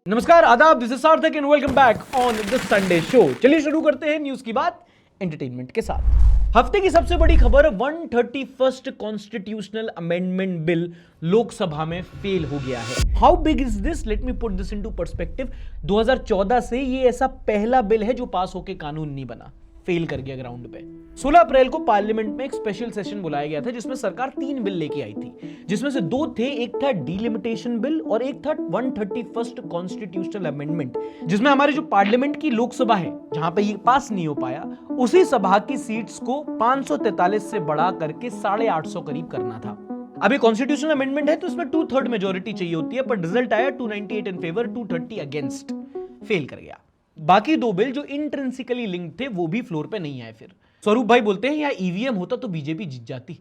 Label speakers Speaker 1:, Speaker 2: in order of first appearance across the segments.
Speaker 1: नमस्कार, आदाब, this is सार्थक and welcome back on the Sunday show. चलिए शुरू करते हैं न्यूज की बात एंटरटेनमेंट के साथ। हफ्ते की सबसे बड़ी खबर, 131st constitutional amendment bill Lok Sabha में फेल हो गया है। How big is this? Let me put this into perspective. 2014 से ये ऐसा पहला बिल है जो पास होकर कानून नहीं बना, फेल कर गया ग्राउंड पे। 16 अप्रैल को पार्लियामेंट में एक स्पेशल सेशन बुलाया गया था जिसमें सरकार 3 बिल लेके आई थी, जिसमें से 2 थे, एक था डिलिमिटेशन बिल और एक था 131st कॉन्स्टिट्यूशनल अमेंडमेंट, जिसमें हमारे जो पार्लियामेंट की लोकसभा है जहां पे ये पास नहीं हो पाया, उसी सभा की सीट्स को 543 से बढ़ा करके 850 करीब करना था। अभी कॉन्स्टिट्यूशनल अमेंडमेंट है तो इसमें 2/3 मेजोरिटी चाहिए होती है, पर रिजल्ट आया 298 इन फेवर, 230 अगेंस्ट, फेल कर गया। बाकी 2 बिल जो इंट्रिंसिकली लिंक्ड थे वो भी फ्लोर पे नहीं आए। फिर स्वरूप भाई बोलते हैं यार ईवीएम होता तो बीजेपी जीत जाती।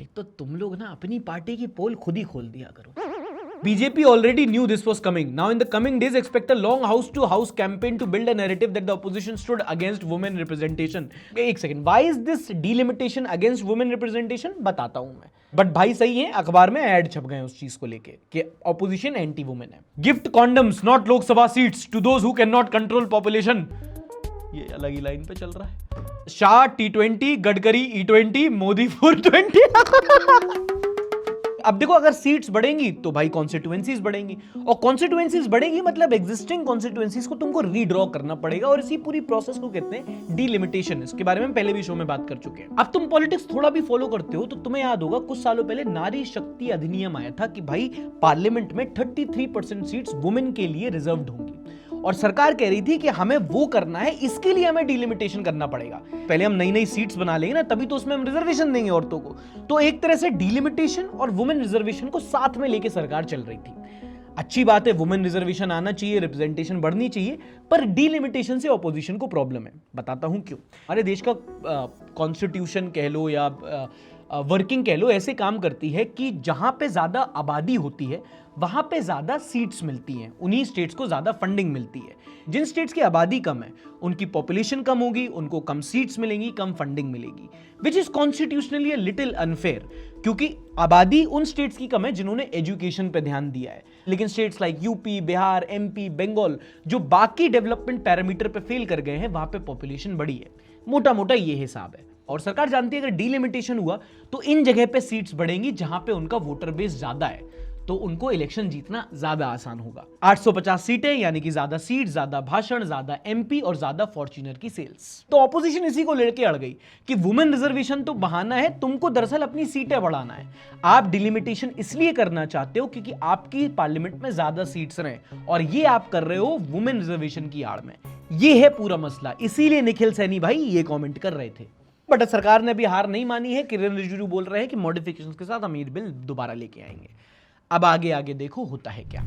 Speaker 1: एक तो तुम लोग ना अपनी पार्टी की पोल खुद ही खोल दिया करो। BJP already knew this was coming. Now in the coming days expect a long house-to-house campaign to build a narrative that the opposition stood against women representation. एक second, why is this delimitation against women representation? बताता हूं मैं। But भाई सही है, अखबार में add छप गए उस चीज को लेके कि ऑपोजिशन एंटी वुमेन है। Gift condoms not Lok Sabha seats to those who can not control population. ये अलग ही लाइन पे चल रहा है। Shah T20, Gadkari E20, Modi 420। अब देखो, अगर सीट्स बढ़ेंगी तो भाई कॉन्स्टिट्यूएंसीज बढ़ेंगी, और कॉन्स्टिट्यूएंसीज बढ़ेंगी मतलब एग्जिस्टिंग कॉन्स्टिट्यूएंसीज को तुमको रीड्रॉ करना पड़ेगा, और इसी पूरी प्रोसेस को कहते हैं डिलिमिटेशन। इसके बारे में पहले भी शो में बात कर चुके हैं। अब तुम पॉलिटिक्स थोड़ा भी फॉलो करते हो तो तुम्हें याद होगा कुछ सालों पहले नारी शक्ति अधिनियम आया था कि भाई पार्लियामेंट में 33% सीट्स वुमेन के लिए रिजर्व्ड होंगी, और सरकार कह रही थी कि हमें वो करना है, इसके लिए हमें डिलिमिटेशन करना पड़ेगा। पहले हम नई नई सीट्स बना लेंगे ना, तभी तो उसमें हम रिजर्वेशन देंगे औरतों को। तो एक तरह से डिलिमिटेशन और वुमेन रिजर्वेशन को साथ में लेके सरकार चल रही थी। अच्छी बात है, वुमेन रिजर्वेशन आना चाहिए, रिप्रेजेंटेशन बढ़नी चाहिए, पर डिलिमिटेशन से ऑपोजिशन को प्रॉब्लम है। बताता हूं क्यों। हमारे देश का कॉन्स्टिट्यूशन कह लो या वर्किंग कह लो, ऐसे काम करती है कि जहां पे ज्यादा आबादी होती है वहां पे ज्यादा सीट्स मिलती हैं, उन्हीं स्टेट्स को ज्यादा फंडिंग मिलती है। जिन स्टेट्स की आबादी कम है उनकी पॉपुलेशन कम होगी, उनको कम सीट्स मिलेंगी, कम फंडिंग मिलेगी, which is constitutionally little unfair, क्योंकि आबादी उन स्टेट्स की कम है जिन्होंने एजुकेशन पे ध्यान दिया है। लेकिन states like UP, Bihar, MP, Bengal जो बाकी डेवलपमेंट पैरामीटर पे फेल कर गए हैं, वहां पे पॉपुलेशन बढ़ी है। मोटा मोटा ये हिसाब है, और सरकार जानती है अगर डिलिमिटेशन हुआ तो इन जगह पे सीट्स बढ़ेंगी जहां पे उनका वोटर बेस ज्यादा है, तो उनको इलेक्शन जीतना ज्यादा आसान होगा। 850 सीटें यानी कि ज्यादा सीट, ज्यादा भाषण, ज्यादा MP और ज्यादा फॉर्च्यूनर की सेल्स। तो ऑपोजिशन इसी को लेके अड़ गई कि वुमेन रिजर्वेशन तो बहाना है, तुमको दरअसल अपनी सीटें बढ़ाना है। आप डिलिमिटेशन इसलिए करना चाहते हो क्योंकि आपकी पार्लियामेंट में ज्यादा सीट्स रहे, और ये आप कर रहे हो वुमेन रिजर्वेशन की आड़ में। ये है पूरा मसला, इसीलिए निखिल सैनी भाई ये कॉमेंट कर रहे थे। बट सरकार ने भी हार नहीं मानी है। किरण रिजिजू बोल रहे हैं कि मॉडिफिकेशंस के साथ हम ये बिल दोबारा लेके आएंगे। अब आगे आगे देखो होता है क्या।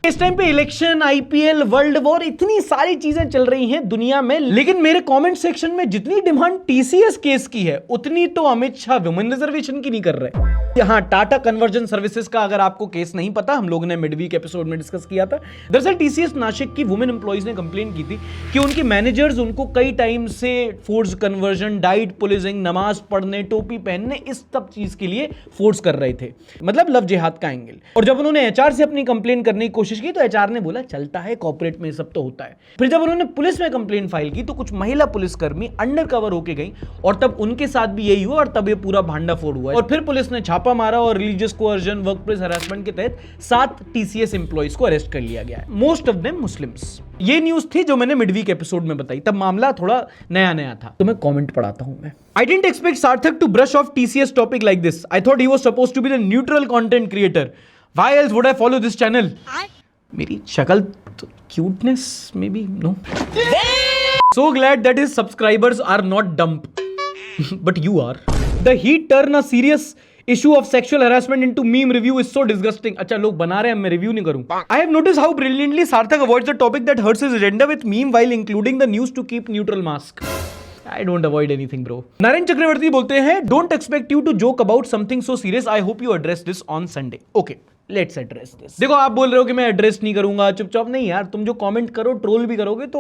Speaker 1: इस टाइम पे इलेक्शन, IPL, वर्ल्ड वॉर, इतनी सारी चीजें चल रही हैं दुनिया में, लेकिन मेरे कमेंट सेक्शन में जितनी डिमांड TCS केस की है उतनी तो अमित शाह वुमेन रिजर्वेशन की नहीं कर रहे। यहाँ टाटा कन्वर्जन सर्विसेज का अगर आपको केस नहीं पता, हम लोगों ने मिडवीक एपिसोड में डिस्कस किया था। दरअसल TCS नासिक की वुमेन एम्प्लॉइज ने कंप्लेन की थी कि उनके मैनेजर्स उनको कई टाइम से फोर्स कन्वर्जन, डाइट पुलिसिंग, नमाज पढ़ने, टोपी पहनने, इस सब चीज के लिए फोर्स कर रहे थे, मतलब लव जिहाद का एंगल। और जब उन्होंने HR से अपनी कंप्लेन करने की कोशिश की तो HR ने बोला चलता है, कॉर्पोरेट में सब तो होता है। फिर जब उन्होंने पुलिस में कंप्लेन फाइल की तो कुछ महिला पुलिसकर्मी अंडर कवर होके गई, और तब उनके साथ भी यही हुआ, और तब ये पूरा भांडाफोड़ हुआ। और फिर पुलिस ने छापा मारा और रिलीजियस कोअर्जन, वर्कप्लेस हरासमेंट के तहत 7 TCS एम्प्लॉइज को अरेस्ट कर लिया गया है, मोस्ट ऑफ देम मुस्लिम्स। ये न्यूज थी जो मैंने मिडवीक एपिसोड में बताई, तब मामला थोड़ा नया नया था। तो मैं कमेंट पढ़ाता हूं मैं। I didn't expect Sarthak to brush off TCS topic like this. I thought he was supposed to be the neutral content creator. Why else would I follow this channel? मेरी शक्ल तो क्यूटनेस में भी no. So glad that his subscribers are not dumb, but you are. The heat turn a serious issue of sexual harassment into meme review is so disgusting. अच्छा, लोग बना रहे हैं, मैं रिव्यू नहीं करूं। I have noticed how brilliantly Sarthak avoids the topic that hurts his agenda with meme while including the news to keep neutral mask. I don't avoid anything, bro. Narayan चक्रवर्ती बोलते हैं, Don't expect you to joke about something so serious. I hope you address this on Sunday. Okay. Let's address this. देखो, आप बोल रहे हो कि मैं address नहीं करूंगा, चुपचाप। नहीं यार, तुम जो कमेंट करो, ट्रोल भी करोगे तो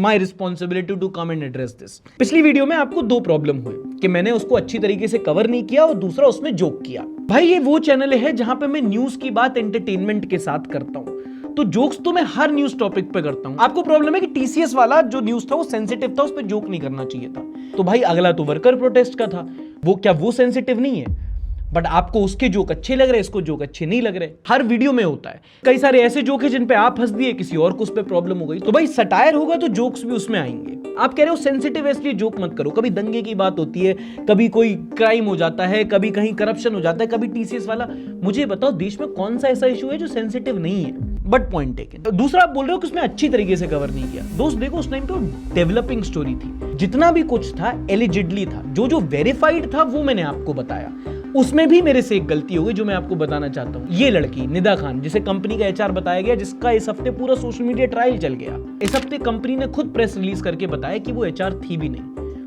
Speaker 1: my responsibility to come and address this. पिछली वीडियो में आपको 2 प्रॉब्लम हुए कि मैंने उसको अच्छी तरीके से कवर नहीं किया, और दूसरा उसमें जोक किया। भाई ये वो चैनल है जहां पे मैं न्यूज की बात एंटरटेनमेंट के साथ करता हूं, तो जोक्स तो मैं हर न्यूज टॉपिक पे करता हूं। आपको प्रॉब्लम है कि टीसीएस वाला जो न्यूज था वो सेंसिटिव था, उस पर जोक नहीं करना चाहिए था। तो भाई अगला तो वर्कर प्रोटेस्ट का था, वो क्या वो सेंसिटिव नहीं है? बट आपको उसके जोक अच्छे लग रहे, इसको जोक अच्छे नहीं लग रहे। हर वीडियो में होता है। कई सारे ऐसे जोक है जिन पे आप हंस दिए, किसी और को उस पर प्रॉब्लम हो गई। तो भाई सटायर होगा तो जोक्स भी उसमें आएंगे। आप कह रहे हो सेंसिटिव है इसलिए जोक मत करो। कभी दंगे की बात होती है, कभी कोई क्राइम हो जाता है, कभी कहीं करप्शन हो जाता है, कभी टीसीएस वाला। मुझे बताओ देश में कौन सा ऐसा इशू है जो सेंसिटिव नहीं है? But point taken. दूसरा आप बोल रहे हो कि उसमें अच्छी तरीके से कवर नहीं किया। दोस्त देखो, उस टाइम पे डेवलपिंग स्टोरी थी, जितना भी कुछ था एलिजिडली था। जो जो वेरीफाइड था वो मैंने आपको बताया। उसमें भी मेरे से एक गलती हो गई जो मैं आपको बताना चाहता हूं। ये लड़की निदा खान, जिसे कंपनी का एचआर बताया गया, जिसका इस हफ्ते पूरा सोशल मीडिया ट्रायल चल गया। इस हफ्ते कंपनी ने खुद प्रेस रिलीज करके बताया कि वो एचआर थी भी नहीं,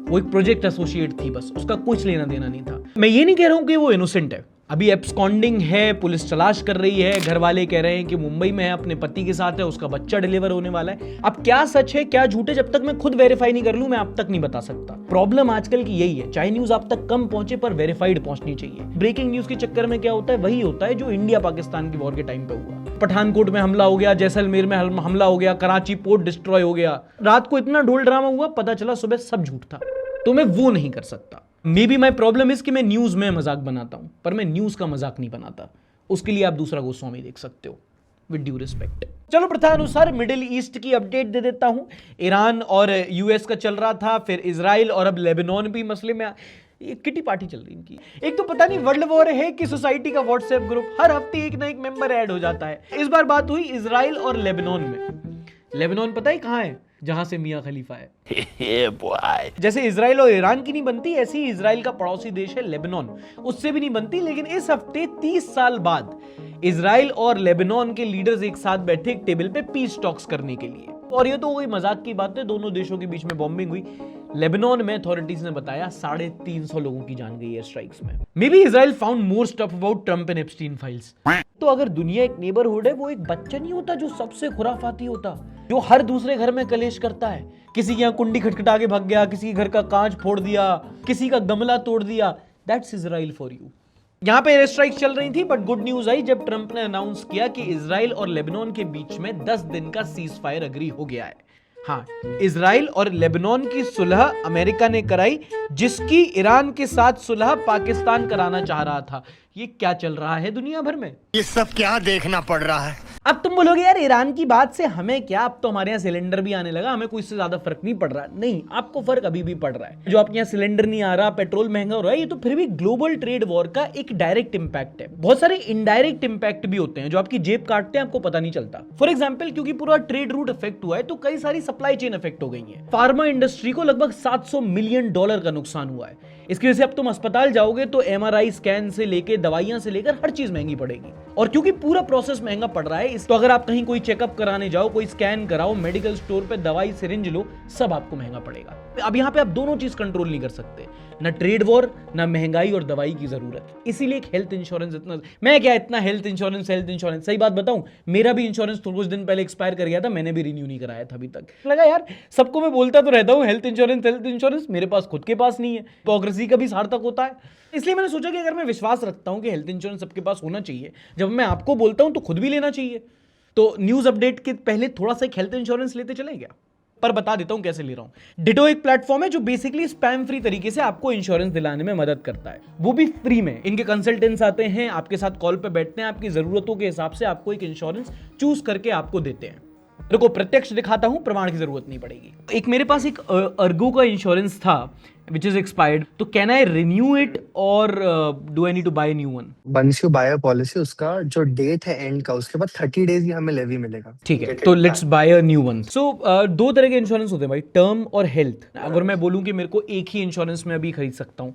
Speaker 1: वो एक प्रोजेक्ट एसोसिएट थी, बस उसका कुछ लेना देना नहीं था। मैं ये नहीं कह रहा हूं कि वो इनोसेंट है, अभी एब्सकॉन्डिंग है, पुलिस तलाश कर रही है, घर वाले कह रहे हैं कि मुंबई में है, अपने पति के साथ है, उसका बच्चा डिलीवर होने वाला है। अब क्या सच है क्या झूठ है, जब तक मैं खुद वेरीफाई नहीं कर लूं मैं आप तक नहीं बता सकता। प्रॉब्लम आजकल की यही है, चाहे न्यूज आप तक कम पहुंचे पर वेरीफाइड पहुंचनी चाहिए। ब्रेकिंग न्यूज के चक्कर में क्या होता है, वही होता है जो इंडिया पाकिस्तान की वॉर के टाइम पे हुआ। पठानकोट में हमला हो गया, जैसलमेर में हमला हो गया, कराची पोर्ट डिस्ट्रॉय हो गया, रात को इतना ढोल ड्रामा हुआ, पता चला सुबह सब झूठ था। तो मैं वो नहीं कर सकता। May be my problem is कि मैं न्यूज में मजाक बनाता हूं, पर मैं न्यूज का मजाक नहीं बनाता। उसके लिए आप दूसरा गोस्वामी देख सकते हो, विद ड्यू रिस्पेक्ट। चलो प्रथा अनुसार मिडिल ईस्ट की अपडेट दे देता हूं। ईरान और यूएस का चल रहा था, फिर इजराइल और अब लेबनान भी मसले में। ये किटी पार्टी चल रही इनकी। एक तो पता नहीं वर्ल्ड वॉर है कि सोसाइटी का व्हाट्सएप ग्रुप, हर हफ्ते एक ना एक मेंबर ऐड हो जाता है। इस बार बात हुई इजराइल और लेबनान में। लेबनान पता है कहां है? जहां से मियां खलीफा है। जैसे इजराइल और ईरान की नहीं बनती, ऐसे ही इजराइल का पड़ोसी देश है लेबनान, उससे भी नहीं बनती। लेकिन इस हफ्ते 30 साल बाद इजराइल और लेबनान के लीडर्स एक साथ बैठे एक टेबल पे पीस टॉक्स करने के लिए। और ये तो कोई मजाक की बात है, दोनों देशों के बीच में बॉम्बिंग हुई। लेबनान में अथॉरिटीज ने बताया 350 लोगों की जान गई है स्ट्राइक्स में। May be Israel found more stuff about Trump and Epstein files. तो अगर दुनिया एक नेबरहुड है, वो एक बच्चा नहीं होता जो सबसे खुराफाती होता, जो हर दूसरे घर में कलेश करता है। किसी के यहाँ कुंडी खटखटा के भाग गया, किसी के घर का कांच फोड़ दिया, किसी का गमला तोड़ दिया। That's Israel for you. यहाँ पे एयर स्ट्राइक चल रही थी, बट गुड न्यूज आई जब ट्रंप ने अनाउंस किया कि इजराइल और लेबनान के बीच में 10 दिन का सीज फायर अग्री हो गया है। हाँ, इजराइल और लेबनान की सुलह अमेरिका ने कराई, जिसकी ईरान के साथ सुलह पाकिस्तान कराना चाह रहा था। ये क्या चल रहा है दुनिया भर में?
Speaker 2: ये सब क्या देखना पड़ रहा है?
Speaker 1: अब तुम बोलोगे यार ईरान की बात से हमें क्या, अब तो हमारे यहाँ सिलेंडर भी आने लगा, हमें कोई इससे ज्यादा फर्क नहीं पड़ रहा। नहीं, आपको फर्क अभी भी पड़ रहा है। जो आपके यहाँ सिलेंडर नहीं आ रहा, पेट्रोल महंगा हो रहा है, ये तो फिर भी ग्लोबल ट्रेड वॉर का एक डायरेक्ट इंपैक्ट है। बहुत सारे इनडायरेक्ट इंपैक्ट भी होते हैं जो आपकी जेब काटते हैं, आपको पता नहीं चलता। फॉर एग्जाम्पल, क्योंकि पूरा ट्रेड रूट इफेक्ट हुआ है तो कई सारी सप्लाई चेन इफेक्ट हो गई है। फार्मा इंडस्ट्री को लगभग $700 मिलियन का नुकसान हुआ है। इसकी वजह से अब तुम अस्पताल जाओगे तो एमआरआई स्कैन से लेके दवाइयां से लेकर हर चीज महंगी पड़ेगी। और क्योंकि पूरा प्रोसेस महंगा पड़ रहा है, तो अगर आप कहीं कोई चेकअप कराने जाओ, कोई स्कैन कराओ, मेडिकल स्टोर पे दवाई सिरिंज लो, सब आपको महंगा पड़ेगा। अब यहाँ पे आप दोनों चीज कंट्रोल नहीं कर सकते, ना ट्रेड वॉर, ना महंगाई और दवाई की जरूरत। इसीलिए एक हेल्थ इंश्योरेंस इतना, मैं क्या इतना हेल्थ इंश्योरेंस सही बात बताऊं, मेरा भी इंश्योरेंस कुछ दिन पहले एक्सपायर कर गया था, मैंने भी रिन्यू नहीं कराया था अभी तक। लगा यार सबको मैं बोलता तो रहता हूं हेल्थ इंश्योरेंस, मेरे पास खुद के पास नहीं है। हिपोक्रेसी का भी सार्थक होता है। इसलिए मैंने सोचा कि अगर मैं विश्वास रखता हूं कि हेल्थ इंश्योरेंस सबके पास होना चाहिए, जब मैं आपको बोलता हूं तो खुद भी लेना चाहिए। तो न्यूज अपडेट के पहले थोड़ा सा एक हेल्थ इंश्योरेंस लेते चले क्या, पर बता देता हूं कैसे ले रहा हूं। डिटो एक प्लेटफॉर्म है जो बेसिकली स्पैम फ्री तरीके से आपको इंश्योरेंस दिलाने में मदद करता है, वो भी फ्री में। इनके कंसल्टेंट्स आते हैं, आपके साथ कॉल पे बैठते हैं, आपकी जरूरतों के हिसाब से आपको एक इंश्योरेंस चूज करके आपको देते हैं। देखो प्रत्यक्ष दिखाता हूं, प्रमाण की जरूरत नहीं पड़ेगी। एक मेरे पास एक अर्गो का इंश्योरेंस था which is expired, तो कैन आई रिन्यू इट और do I need to buy a new one?
Speaker 3: Once you buy a policy, उसका जो डेट है एंड का, उसके बाद 30 डेज ही हमें लेवी मिलेगा।
Speaker 1: ठीक है, तो let's buy a new one. So दो तरह के इंश्योरेंस होते हैं भाई, टर्म और हेल्थ। अगर मैं बोलूं कि मेरे को एक ही इंश्योरेंस में अभी खरीद सकता हूं,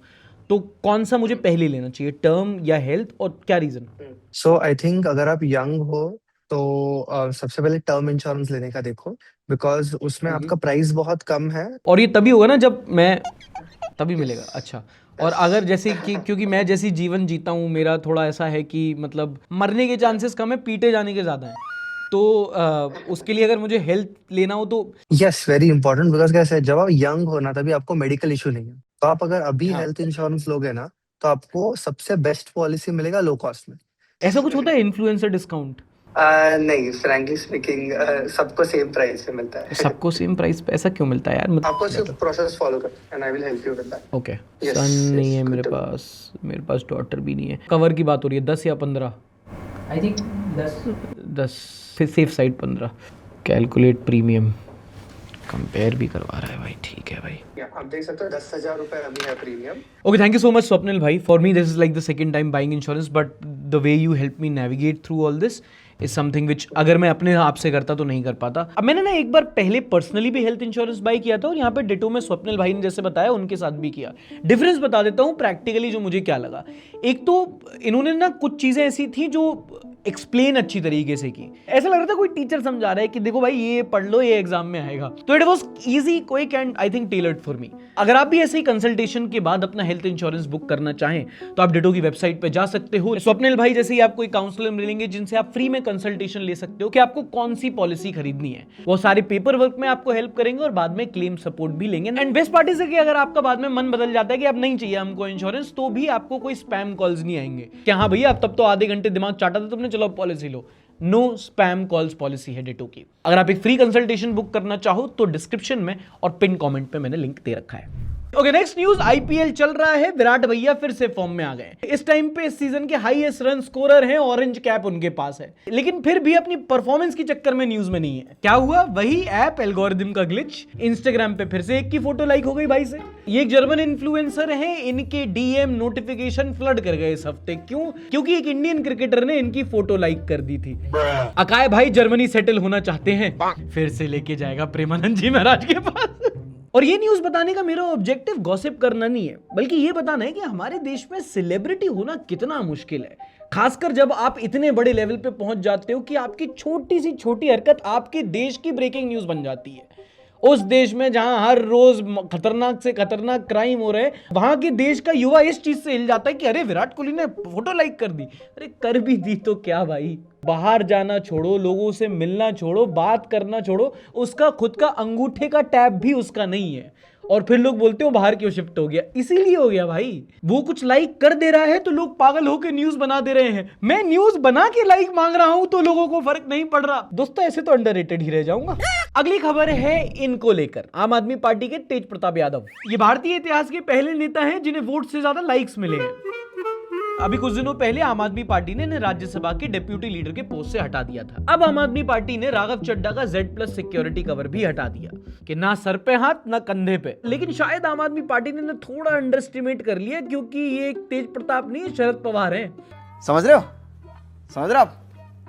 Speaker 1: तो कौन सा मुझे पहले लेना चाहिए, टर्म या हेल्थ, और क्या रीजन?
Speaker 3: सो आई थिंक अगर आप यंग हो तो सबसे पहले टर्म इंश्योरेंस लेने का देखो, बिकॉज उसमें आपका प्राइस बहुत कम है।
Speaker 1: और ये तभी होगा ना जब मैं, तभी मिलेगा। अच्छा, और अगर जैसे कि क्योंकि मैं जैसी जीवन जीता हूँ, मेरा थोड़ा ऐसा है कि मतलब मरने के चांसेस कम है, पीटे जाने के ज्यादा हैं, तो उसके लिए अगर मुझे हेल्थ लेना हो तो
Speaker 3: यस, वेरी इंपॉर्टेंट, बिकॉज कैसे है, जब आप यंग हो ना तभी आपको मेडिकल इशू नहीं है, तो आप अगर अभी
Speaker 1: हाँ।
Speaker 3: हेल्थ इंश्योरेंस लोगे ना तो आपको सबसे बेस्ट पॉलिसी मिलेगा लो कॉस्ट में।
Speaker 1: ऐसा कुछ होता है इन्फ्लुएंसर डिस्काउंट?
Speaker 3: नहीं, फ्रैंकली स्पीकिंग सबको सेम प्राइस पे मिलता है।
Speaker 1: सबको सेम प्राइस पे ऐसा क्यों मिलता है यार?
Speaker 3: आपको सिर्फ प्रोसेस फॉलो करना and I will help you with that.
Speaker 1: Okay,
Speaker 3: Yes,
Speaker 1: सन नहीं है
Speaker 3: yes,
Speaker 1: मेरे
Speaker 3: good to
Speaker 1: पास, मेरे पास डॉटर भी नहीं है। कवर की बात हो रही है 10 या 15?
Speaker 4: I think 10।
Speaker 1: 10 फिर safe side 15। Calculate premium, compare भी करवा रहा है भाई, ठीक है भाई।
Speaker 3: आप देख सकते हो 10,000 रुपए अभी है premium.
Speaker 1: Okay, thank you so much, Swapnil bhai. For me, this is like the second time buying insurance, but the way you helped me navigate through all this is something which अगर मैं अपने आप से करता तो नहीं कर पाता। अब मैंने ना एक बार पहले पर्सनली भी हेल्थ इंश्योरेंस बाई किया था और यहाँ पे डिटो में स्वप्निल भाई ने जैसे बताया उनके साथ भी किया। डिफरेंस बता देता हूँ प्रैक्टिकली जो मुझे क्या लगा। एक तो इन्होंने ना कुछ चीज़ें ऐसी थी जो एक्सप्लेन अच्छी तरीके से की, ऐसा लग रहा था कोई टीचर समझा रहा है कि देखो भाई ये पढ़ लो, ये एग्जाम में आएगा। तो it was easy, quick and I think tailored for me. अगर आप भी ऐसे ही कंसल्टेशन के बाद अपना हेल्थ इंश्योरेंस बुक करना चाहें तो आप डिटो की वेबसाइट पे जा सकते हो। स्वप्निल भाई जैसे ही आपको एक काउंसलर मिलेंगे जिनसे आप फ्री में कंसल्टेशन ले सकते हो कि आपको कौन सी पॉलिसी खरीदनी है। वो सारे पेपर वर्क में आपको हेल्प करेंगे और बाद में क्लेम सपोर्ट भी लेंगे। एंड बेस्ट पार्ट इज कि अगर आपका बाद में मन बदल जाता है कि अब नहीं चाहिए हमको इंश्योरेंस, तो भी आपको कोई स्पैम कॉल्स नहीं आएंगे कि हाँ भैया अब तब तो आधे घंटे दिमाग चाटा था तुमने, चलो पॉलिसी लो। नो स्पैम कॉल्स पॉलिसी है डिटो की। अगर आप एक फ्री कंसल्टेशन बुक करना चाहो तो डिस्क्रिप्शन में और पिन कमेंट पे मैंने लिंक दे रखा है। Okay, next news. आईपीएल चल रहा है, विराट भैया फिर से फॉर्म में आ गए। इस टाइम पे इस सीजन के हाईएस्ट रन स्कोरर हैं, ऑरेंज कैप उनके पास है, लेकिन फिर भी अपनी परफॉर्मेंस के चक्कर में न्यूज में नहीं है। क्या हुआ? वही ऐप एल्गोरिदम का ग्लिच। इंस्टाग्राम पे फिर से एक की फोटो लाइक हो गई भाई से। ये एक जर्मन इन्फ्लुएंसर हैं, इनके डीएम नोटिफिकेशन फ्लड कर गए इस हफ्ते। क्यों? क्योंकि एक इंडियन क्रिकेटर ने इनकी फोटो लाइक कर दी थी। अकाय भाई जर्मनी सेटल होना चाहते हैं, फिर से लेके जाएगा प्रेमानंद जी महाराज के पास। और ये न्यूज बताने का मेरा ऑब्जेक्टिव गॉसिप करना नहीं है, बल्कि ये बताना है कि हमारे देश में सेलिब्रिटी होना कितना मुश्किल है। खासकर जब आप इतने बड़े लेवल पे पहुंच जाते हो कि आपकी छोटी सी छोटी हरकत आपके देश की ब्रेकिंग न्यूज बन जाती है। उस देश में जहां हर रोज खतरनाक से खतरनाक क्राइम हो रहे हैं, वहां के देश का युवा इस चीज से हिल जाता है कि अरे विराट कोहली ने फोटो लाइक कर दी। अरे कर भी दी तो क्या भाई, बाहर जाना छोड़ो, लोगों से मिलना छोड़ो, बात करना छोड़ो, उसका खुद का अंगूठे का टैब भी उसका नहीं है। और फिर लोग बोलते हो बाहर क्यों शिफ्ट हो गया? इसीलिए हो गया भाई, वो कुछ लाइक कर दे रहा है तो लोग पागल होकर न्यूज बना दे रहे हैं। मैं न्यूज बना के लाइक मांग रहा हूं तो लोगों को फर्क नहीं पड़ रहा। दोस्तों ऐसे तो अंडररेटेड ही रह जाऊंगा। अगली खबर है इनको लेकर, आम आदमी पार्टी के तेज प्रताप यादव। ये भारतीय इतिहास के पहले नेता हैं जिन्हें वोट से ज्यादा लाइक्स मिले हैं। अभी कुछ दिनों पहले आम आदमी पार्टी ने इन्हें राज्यसभा के डिप्यूटी लीडर के पोस्ट से हटा दिया था। अब आम आदमी पार्टी ने राघव चड्ढा का Z+ सिक्योरिटी कवर भी हटा दिया कि ना सर पे हाथ ना कंधे पे। लेकिन शायद आम आदमी पार्टी ने थोड़ा अंडरस्टिमेट कर लिया, क्योंकि ये एक तेज प्रताप नहीं, शरद पवार है।
Speaker 5: समझ रहे हो? समझ रहे हो आप?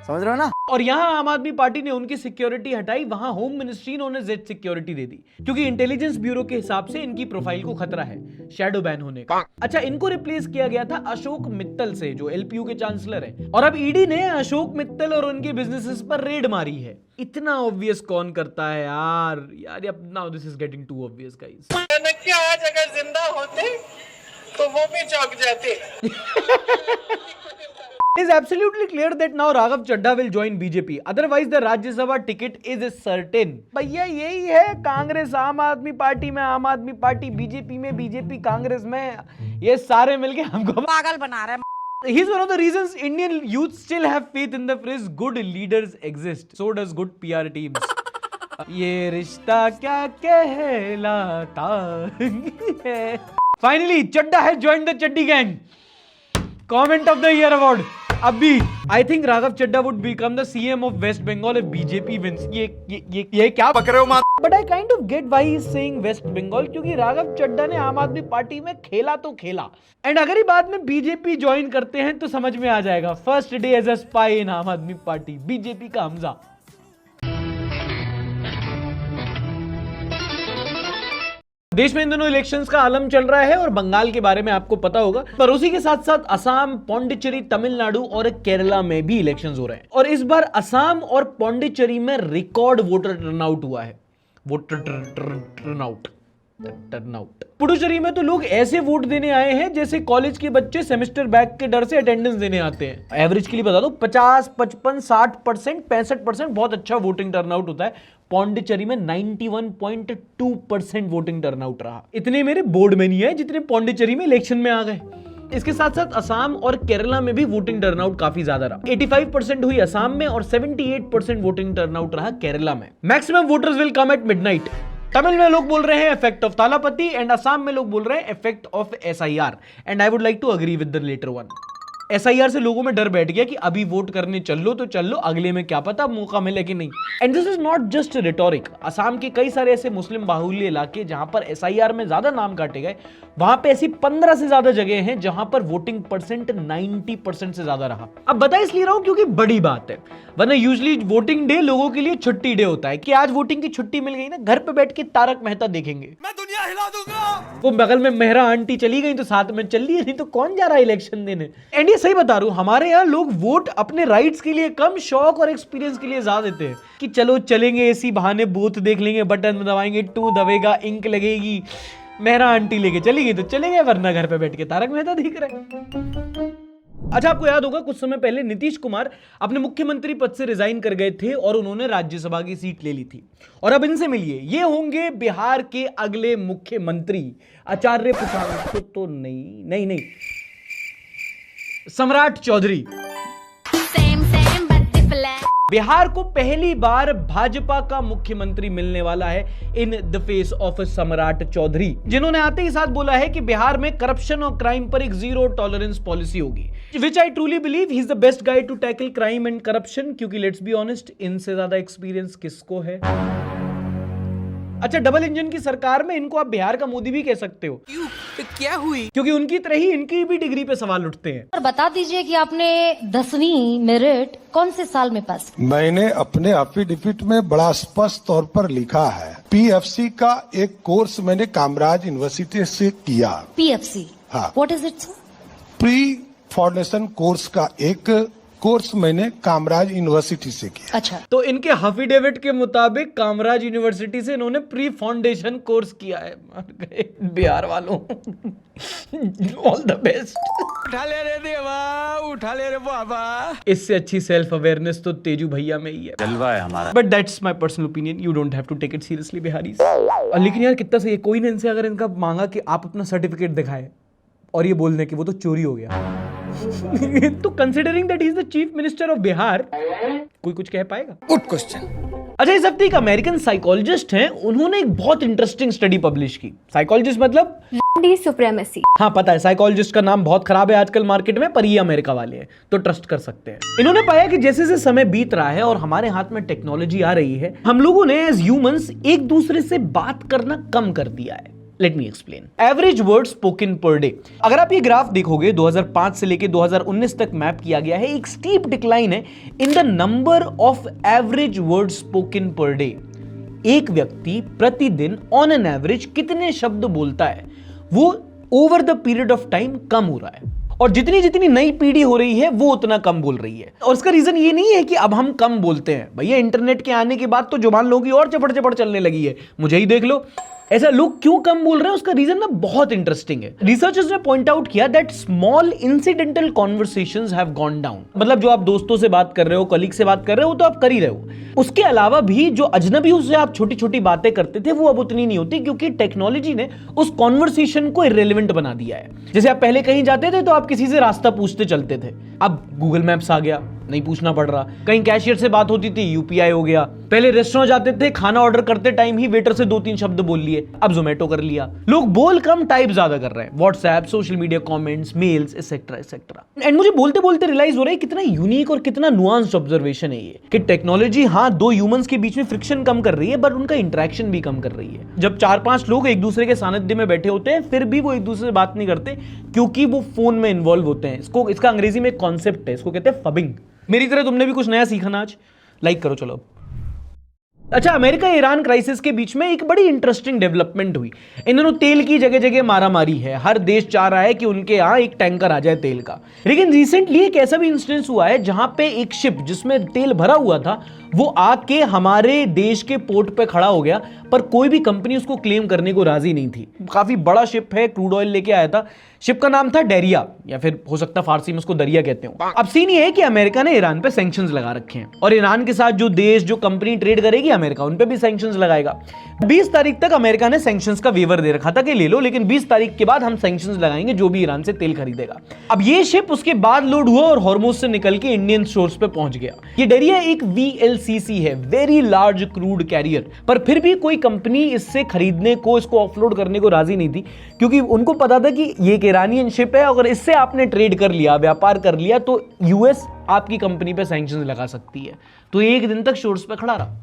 Speaker 5: समझ रहे हो ना?
Speaker 1: और यहां आम आदमी पार्टी ने उनकी सिक्योरिटी हटाई, वहां होम मिनिस्ट्री ने उन्हें Z सिक्योरिटी दे दी, क्योंकि इंटेलिजेंस ब्यूरो के हिसाब से इनकी प्रोफाइल को खतरा है शैडो बैन होने का। अच्छा, इनको रिप्लेस किया गया था अशोक मित्तल से, जो LPU के चांसलर है। और अब ईडी ने अशोक मित्तल और उनके बिजनेसेस पर रेड मारी है। इतना ऑब्वियस कौन करता है यार? Now this is getting too obvious guys.
Speaker 6: आज अगर जिंदा होते तो वो भी चौंक जाते।
Speaker 1: It is absolutely clear that now Raghav Chadha will join BJP. Otherwise, the Rajya Sabha ticket is certain. भैया यही है कांग्रेस, आम आदमी पार्टी में आम आदमी पार्टी, बीजेपी में बीजेपी, कांग्रेस में, ये सारे मिलके हमको
Speaker 7: पागल बना रहे हैं।
Speaker 1: He's one of the reasons Indian youth still have faith in the phrase good leaders exist. So does good PR teams. ये रिश्ता क्या कहलाता है। Finally, Chadda has joined the Chaddi gang. Comment of the year award. अभी I think Raghav Chadha would become the CM of West Bengal if BJP wins. ये क्या पक रहे हो मां? But I kind of get why he's saying West Bengal, क्योंकि राघव चड्ढा ने आम आदमी पार्टी में खेला तो खेला। एंड अगर ही बाद में बीजेपी ज्वाइन करते हैं तो समझ में आ जाएगा। First day as a spy in Aam Aadmi party, BJP का हमजा। देश में इन दिनों इलेक्शंस का आलम चल रहा है और बंगाल के बारे में आपको पता होगा, पर उसी के साथ साथ असम, पौंडीचेरी, तमिलनाडु और केरला में भी इलेक्शंस हो रहे हैं। और इस बार असम और पौंडीचेरी में रिकॉर्ड वोटर टर्नआउट हुआ है। टर्नआउट पुडुचेरी में तो लोग ऐसे वोट देने आए हैं जैसे कॉलेज के बच्चे सेमेस्टर बैक के डर से अटेंडेंस देने आते हैं। एवरेज के लिए बता दो 50, 55, 60%, 65% बहुत अच्छा वोटिंग टर्नआउट होता है। पौंडीचेरी में 91.2% वोटिंग टर्नआउट रहा। इतने मेरे बोर्ड में नहीं है जितने पौंडीचेरी में इलेक्शन में आ गए। इसके साथ साथ असम और केरला में भी वोटिंग टर्नआउट काफी ज्यादा रहा। 85% हुई असम में और 78% वोटिंग टर्नआउट रहा केरला में। Maximum voters will come at midnight. Tamil में लोग बोल रहे हैं effect of Thalapathy and Assam में लोग बोल रहे हैं effect of SIR and I would like to agree with the latter one. SIR से लोगों में डर बैठ गया कि अभी वोट करने चल लो तो चल लो, अगले में क्या पता मौका मिले कि नहीं। And this is not just rhetoric. Assam के कई सारे ऐसे मुस्लिम बाहुल्य इलाके जहां पर SIR में ज्यादा नाम काटे गए, वहां पे ऐसी 15 से ज्यादा जगह हैं जहां पर वोटिंग परसेंट 90% से ज्यादा रहा। अब बता इसलिए रहा हूं क्योंकि बड़ी बात है, वरना यूजुअली वोटिंग डे लोगों के लिए छुट्टी डे होता है कि आज वोटिंग की छुट्टी मिल गई ना, घर पे बैठ के तारक मेहता देखेंगे, मैं दुनिया हिला दूंगा। वो बगल में मेहरा आंटी चली गई तो साथ में चल लिए, नहीं तो कौन जा रहा है इलेक्शन देने। एंड ये सही बता रहा हूं, हमारे यहाँ लोग वोट अपने राइट्स के लिए कम, शौक और एक्सपीरियंस के लिए ज्यादा देते हैं कि चलो चलेंगे इसी बहाने, बूथ देख लेंगे, बटन दबाएंगे, टू दबेगा, इंक लगेगी, मेहरा आंटी लेके चली गई तो चलेंगे, वरना घर पे बैठ के तारक मेहता देख रहे हैं। अच्छा, आपको याद होगा कुछ समय पहले नीतीश कुमार अपने मुख्यमंत्री पद से रिजाइन कर गए थे और उन्होंने राज्यसभा की सीट ले ली थी। और अब इनसे मिलिए, ये होंगे बिहार के अगले मुख्यमंत्री। आचार्य प्रसाद तो नहीं, सम्राट चौधरी। बिहार को पहली बार भाजपा का मुख्यमंत्री मिलने वाला है इन द फेस ऑफ सम्राट चौधरी, जिन्होंने आते ही साथ बोला है कि बिहार में करप्शन और क्राइम पर एक जीरो टॉलरेंस पॉलिसी होगी, which I truly believe he is the best guide to tackle crime and corruption, क्योंकि लेट्स बी ऑनेस्ट, इनसे ज्यादा एक्सपीरियंस किसको है। अच्छा, डबल इंजन की सरकार में इनको आप बिहार का मोदी भी कह सकते हो। क्यों? क्या हुई? क्योंकि उनकी तरह ही इनकी भी डिग्री पे सवाल उठते हैं।
Speaker 7: और बता दीजिए कि आपने 10वीं मेरिट कौन से साल में पास की?
Speaker 8: मैंने अपने एफिडेविट में बड़ा स्पष्ट तौर पर लिखा है, PFC का एक कोर्स मैंने कामराज यूनिवर्सिटी से किया।
Speaker 7: PFC?
Speaker 8: हाँ।
Speaker 7: What is it?
Speaker 8: Pre foundation course का एक कोर्स मैंने कामराज यूनिवर्सिटी से किया।
Speaker 7: अच्छा,
Speaker 1: तो इनके एफिडेविट के मुताबिक कामराज यूनिवर्सिटी से इन्होंने प्री फाउंडेशन कोर्स किया है। बिहार वालों, ऑल द बेस्ट।
Speaker 5: उठा ले रे देवा, उठा ले रे बाबा।
Speaker 1: इससे अच्छी सेल्फ अवेयरनेस तो तेजू भैया में ही है।
Speaker 5: जलवा है हमारा।
Speaker 1: But that's my personal opinion, you don't have to take it seriously Biharis. लेकिन यार कितना सही है, कोई ने इनसे अगर इनका मांगा कि आप अपना सर्टिफिकेट दिखाएं और ये बोलने कि वो तो चोरी हो गया तो considering that he is the chief minister of Bihar, कोई कुछ कह पाएगा?
Speaker 5: Good question.
Speaker 1: अच्छा, इस हफ्ते एक अमेरिकन साइकोलॉजिस्ट हैं, उन्होंने एक बहुत इंटरेस्टिंग स्टडी पब्लिश की। साइकोलॉजिस्ट मतलब
Speaker 9: सुप्रीमेसी।
Speaker 1: हाँ पता है, साइकोलॉजिस्ट का नाम बहुत खराब है आजकल मार्केट में, पर ये अमेरिका वाले हैं तो ट्रस्ट कर सकते हैं। इन्होंने पाया कि जैसे जैसे समय बीत रहा है और हमारे हाथ में टेक्नोलॉजी आ रही है, हम लोगों ने एज ह्यूमंस एक दूसरे से बात करना कम कर दिया है। Let me explain. Average word spoken per day, अगर आप ये ग्राफ देखोगे 2005 से लेके 2019 तक मैप किया गया है, एक स्टीप डिक्लाइन है in the number of average word spoken per day. एक व्यक्ति प्रतिदिन ऑन एन एवरेज कितने शब्द बोलता है, वो over the period of time कम हो रहा है। और जितनी जितनी नई पीढ़ी हो रही है वो उतना कम बोल रही है। और इसका रीजन ये नहीं है कि अब हम कम बोलते हैं, भैया इंटरनेट के आने के बाद तो जुबान लोगों की और चपड़ चपड़ चलने लगी है, मुझे ही देख लो। ऐसा लोग क्यों कम बोल रहे हैं, उसका रीजन ना बहुत इंटरेस्टिंग है। रिसर्चर्स ने पॉइंट आउट किया that small incidental conversations have gone down. मतलब जो आप दोस्तों से बात कर रहे हो, कलीग से बात कर रहे हो, तो आप कर ही रहे हो। उसके अलावा भी जो अजनबियों से आप छोटी छोटी बातें करते थे वो अब उतनी नहीं होती, क्योंकि टेक्नोलॉजी ने उस कॉन्वर्सेशन को इररिलेवेंट बना दिया है। जैसे आप पहले कहीं जाते थे तो आप किसी से रास्ता पूछते चलते थे, अब गूगल मैप्स आ गया, नहीं पूछना पड़ रहा। कहीं कैशियर से बात होती थी, UPI हो गया। पहले रेस्टोरेंट जाते थे, खाना ऑर्डर करते टाइम ही वेटर से 2-3 शब्द बोल लिए, अब जोमेटो कर लिया। लोग बोल कम, टाइप ज्यादा कर रहे हैं, WhatsApp, social media comments, mails etcetera etcetera. And मुझे बोलते बोलते रियलाइज हो रहा है कितना यूनिक और कितना नुआंस्ड ऑब्जर्वेशन है ये, कि टेक्नोलॉजी हाँ दो ह्यूमंस के बीच में फ्रिक्शन कम कर रही है, बट उनका इंटरेक्शन भी कम कर रही है। जब 4-5 लोग एक दूसरे के सानिध्य में बैठे होते हैं, फिर भी वो एक दूसरे से बात नहीं करते, क्योंकि वो फोन में इन्वॉल्व होते हैं। इसका अंग्रेजी में एक कॉन्सेप्ट है, इसको कहते हैं फबिंग। मेरी तरह तुमने भी कुछ नया सीखा ना आज, लाइक करो चलो। अच्छा, अमेरिका ईरान क्राइसिस के बीच में एक बड़ी इंटरेस्टिंग डेवलपमेंट हुई। इन दोनों तेल की जगह जगह मारामारी है, हर देश चाह रहा है कि उनके यहाँ एक टैंकर आ जाए तेल का। लेकिन रिसेंटली एक ऐसा भी इंसिडेंस हुआ है जहां पे एक शिप जिसमें तेल भरा हुआ था वो आके हमारे देश के पोर्ट पे खड़ा हो गया, पर कोई भी कंपनी उसको क्लेम करने को राजी नहीं थी। काफी बड़ा शिप है, क्रूड ऑयल लेके आया था। शिप का नाम था डेरिया, या फिर हो सकता फारसी में उसको दरिया कहते हो। अब सीन ये है कि अमेरिका ने ईरान पे सैंक्शंस लगा रखे हैं और ईरान के साथ जो देश जो कंपनी ट्रेड करेगी अमेरिका उन पे भी सैंक्शंस लगाएगा। 20 तारीख तक अमेरिका ने सैंक्शंस का वेवर दे रखा था कि ले लो, लेकिन 20 तारीख के बाद हम सैंक्शंस लगाएंगे जो भी ईरान से तेल खरीदेगा। अब ये शिप उसके बाद लोड हुआ और हॉर्मुज से निकल के इंडियन शोर्स पे पहुंच गया। ये डेरिया एक VLCC है, वेरी लार्ज क्रूड कैरियर, पर फिर भी कोई कंपनी इससे खरीदने को, इसको ऑफलोड करने को राजी नहीं थी, क्योंकि उनको पता था कि ये एक ईरानियन शिप है, अगर इससे आपने ट्रेड कर लिया, व्यापार कर लिया, तो यूएस आपकी कंपनी पे सैंक्शंस लगा सकती है। तो एक दिन तक शोर्स पे खड़ा रहा।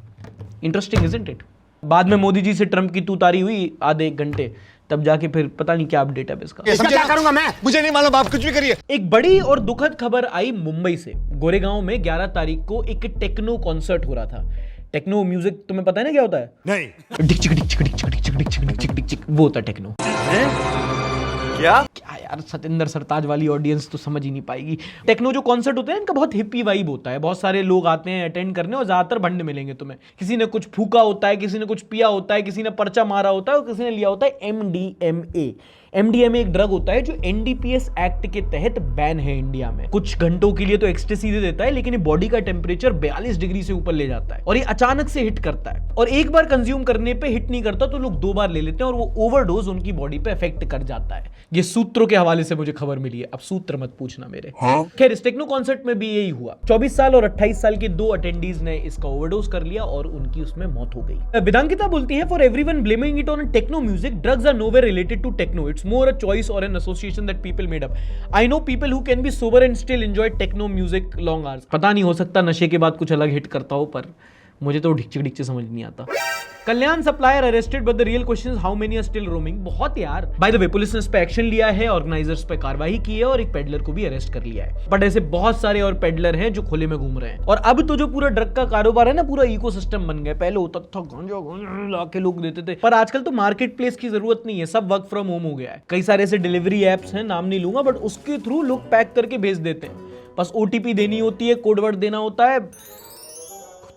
Speaker 1: Interesting isn't it? बाद में मोदी जी से ट्रंप की तूतारी हुई आधे 1 घंटे, तब जाके फिर पता नहीं क्या अपडेट है इसका।
Speaker 2: इसका क्या करूंगा मैं? मुझे नहीं मालूम, आप कुछ भी करिए।
Speaker 1: एक बड़ी और दुखद खबर आई मुंबई से। गोरेगांव में 11 तारीख को एक टेक्नो कॉन्सर्ट हो रहा था। टेक्नो म्यूजिक तुम्हें पता है ना क्या होता है?
Speaker 2: नहीं।
Speaker 1: डिक चिक डिक चिक डिक चिक डिक चिक डिक चिक डिक चिक डिक चिक, वो होता है टेक्नो।
Speaker 5: क्या
Speaker 1: यार, सतेंद्र सरताज वाली ऑडियंस तो समझ ही नहीं पाएगी। टेक्नो जो कॉन्सर्ट होते हैं इनका बहुत हिप्पी वाइब होता है। बहुत सारे लोग आते हैं अटेंड करने और ज्यादातर भंड मिलेंगे तुम्हें। किसी ने कुछ फूका होता है, किसी ने कुछ पिया होता है, किसी ने पर्चा मारा होता है और किसी ने लिया होता है MDMA। MDMA एक ड्रग होता है जो NDPS एक्ट के तहत बैन है इंडिया में। कुछ घंटों के लिए तो एक्सटेसी दे देता है, लेकिन ये बॉडी का टेम्परेचर 42 डिग्री से ऊपर ले जाता है और ये अचानक से हिट करता है। और एक बार कंज्यूम करने पे हिट नहीं करता तो लोग 2 बार ले लेते हैं और वो ओवरडोज उनकी बॉडी पे इफेक्ट कर जाता है। ये सूत्रों के हवाले से मुझे खबर मिली है, अब सूत्र मत पूछना मेरे। खैर, इस टेक्नो कॉन्सर्ट में भी यही हुआ। 24 साल और 28 साल के 2 अटेंडीज ने इसका ओवरडोज कर लिया और उनकी उसमें मौत हो गई। वेदांकिता बोलती है, for everyone blaming it on techno music, drugs are nowhere related to techno, it's more a choice or an association that people made up. I know people who can be sober and still enjoy techno music long hours. पता नहीं, हो सकता नशे के बाद कुछ अलग hit करता हो, पर मुझे तो ढिकचिक ढिकचिक समझ नहीं आता। Kalyan supplier arrested, but the real question is how many are still roaming. बहुत यार। बाय द वे, पुलिस ने इस पे एक्शन लिया है, ऑर्गेनाइजर्स पे कार्रवाई की है और एक पेडलर को भी अरेस्ट कर लिया है। बट ऐसे बहुत सारे और पेडलर हैं जो खुले में घूम रहे हैं। और अब तो जो पूरा ड्रग का कारोबार है ना, पूरा इकोसिस्टम बन गया। पहले होता था गांजा लाके लोग देते थे, पर आजकल तो मार्केट प्लेस की जरूरत नहीं है, सब वर्क फ्रॉम होम हो गया है। कई सारे ऐसे डिलीवरी एप्स हैं, नाम नहीं लूंगा, बट उसके थ्रू लोग पैक करके भेज देते हैं। बस OTP देनी होती है, कोड वर्ड देना होता है,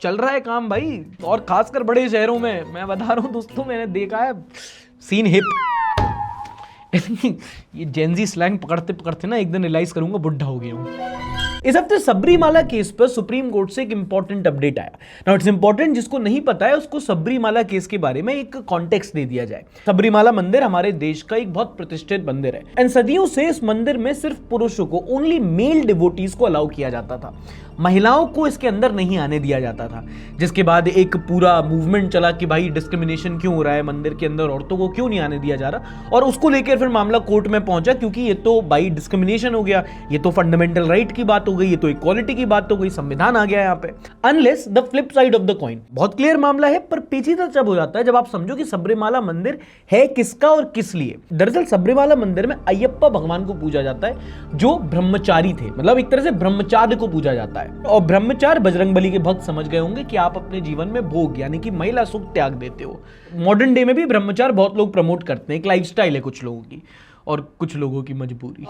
Speaker 1: चल रहा है काम भाई। और खासकर बड़े शहरों में, मैं बता रहा हूं दोस्तों, मैंने देखा है सीन हिप। ये जेनजी स्लैंग पकड़ते पकड़ते ना एक दिन रियलाइज करूंगा बुढ़ा हो गया हूं। इस हफ्ते सबरीमाला केस पर सुप्रीम कोर्ट से एक इंपॉर्टेंट अपडेट आया। नाउ इट्स इंपॉर्टेंट, जिसको नहीं पता है उसको सबरीमाला केस के बारे में एक कॉन्टेक्स्ट दे दिया जाए। सबरीमाला मंदिर हमारे देश का एक बहुत प्रतिष्ठित मंदिर है एंड सदियों से इस मंदिर में सिर्फ पुरुषों को, ओनली मेल डिवोटीज को अलाउ किया जाता था। महिलाओं को इसके अंदर नहीं आने दिया जाता था, जिसके बाद एक पूरा मूवमेंट चला कि भाई डिस्क्रिमिनेशन क्यों हो रहा है, मंदिर के अंदर औरतों को क्यों नहीं आने दिया जा रहा। और उसको लेकर फिर मामला कोर्ट में पहुंचा, क्योंकि ये तो भाई डिस्क्रिमिनेशन हो गया, ये तो फंडामेंटल राइट की बात हो गई, ये तो इक्वालिटी की बात हो गई, संविधान आ गया यहाँ पे। Unless the flip side of the coin. बहुत क्लियर मामला है, पर पेचीदा जब हो जाता है जब आप समझो कि सबरीमाला मंदिर है किसका और किस लिए। दरअसल सबरीमाला मंदिर में अयप्पा भगवान को पूजा जाता है, जो ब्रह्मचारी थे, मतलब एक तरह से ब्रह्मचार्य को पूजा जाता है। और ब्रह्मचार्य बजरंगबली के भक्त समझ गए होंगे कि आप अपने जीवन में भोग यानी कि महिला सुख त्याग देते हो। मॉडर्न डे में भी ब्रह्मचार्य बहुत लोग प्रमोट करते हैं, एक लाइफस्टाइल है कुछ लोगों की और कुछ लोगों की मजबूरी।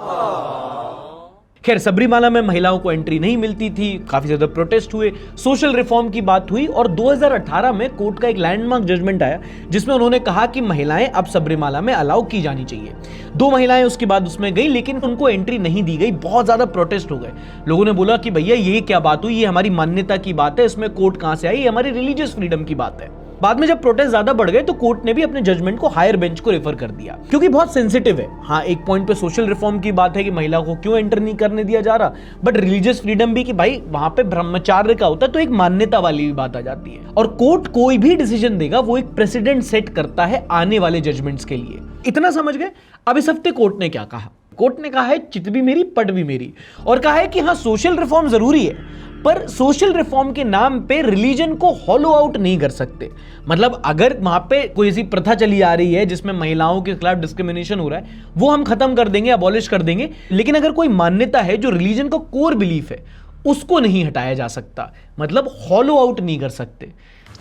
Speaker 1: खैर, सबरीमाला में महिलाओं को एंट्री नहीं मिलती थी, काफी ज्यादा प्रोटेस्ट हुए, सोशल रिफॉर्म की बात हुई और 2018 में कोर्ट का एक लैंडमार्क जजमेंट आया जिसमें उन्होंने कहा कि महिलाएं अब सबरीमाला में अलाउ की जानी चाहिए। 2 महिलाएं उसके बाद उसमें गई, लेकिन उनको एंट्री नहीं दी गई। बहुत ज्यादा प्रोटेस्ट हो गए। लोगों ने बोला कि भैया ये क्या बात हुई, ये हमारी मान्यता की बात है, इसमें कोर्ट कहां से आई, ये हमारी रिलीजियस फ्रीडम की बात है। बाद में जब प्रोटेस्ट ज्यादा बढ़ गए तो कोर्ट ने भी अपने जजमेंट को हायर बेंच को रेफर कर दिया, क्योंकि बहुत सेंसिटिव है। हाँ, एक पॉइंट पे सोशल रिफॉर्म की बात है कि महिला को क्यों एंटर नहीं करने दिया जा रहा, बट रिलीजियस फ्रीडम भी कि भाई वहां पे ब्रह्मचार्य का होता है, तो एक मान्यता वाली भी बात आ जाती है। और कोर्ट कोई भी डिसीजन देगा वो एक प्रेसिडेंट सेट करता है आने वाले जजमेंट्स के लिए। इतना समझ गए? अब इस हफ्ते कोर्ट ने क्या कहा? कोर्ट ने कहा है चित भी मेरी पट भी मेरी, और कहा है कि हाँ, सोशल रिफॉर्म जरूरी है, पर सोशल रिफॉर्म के नाम पे रिलीजन को हॉलो आउट नहीं कर सकते। मतलब अगर वहां पे कोई ऐसी प्रथा चली आ रही है जिसमें महिलाओं के खिलाफ डिस्क्रिमिनेशन हो रहा है, वो हम खत्म कर देंगे, अबॉलिश कर देंगे, लेकिन अगर कोई मान्यता है जो रिलीजन का कोर बिलीफ है, उसको नहीं हटाया जा सकता, मतलब हॉलो आउट नहीं कर सकते।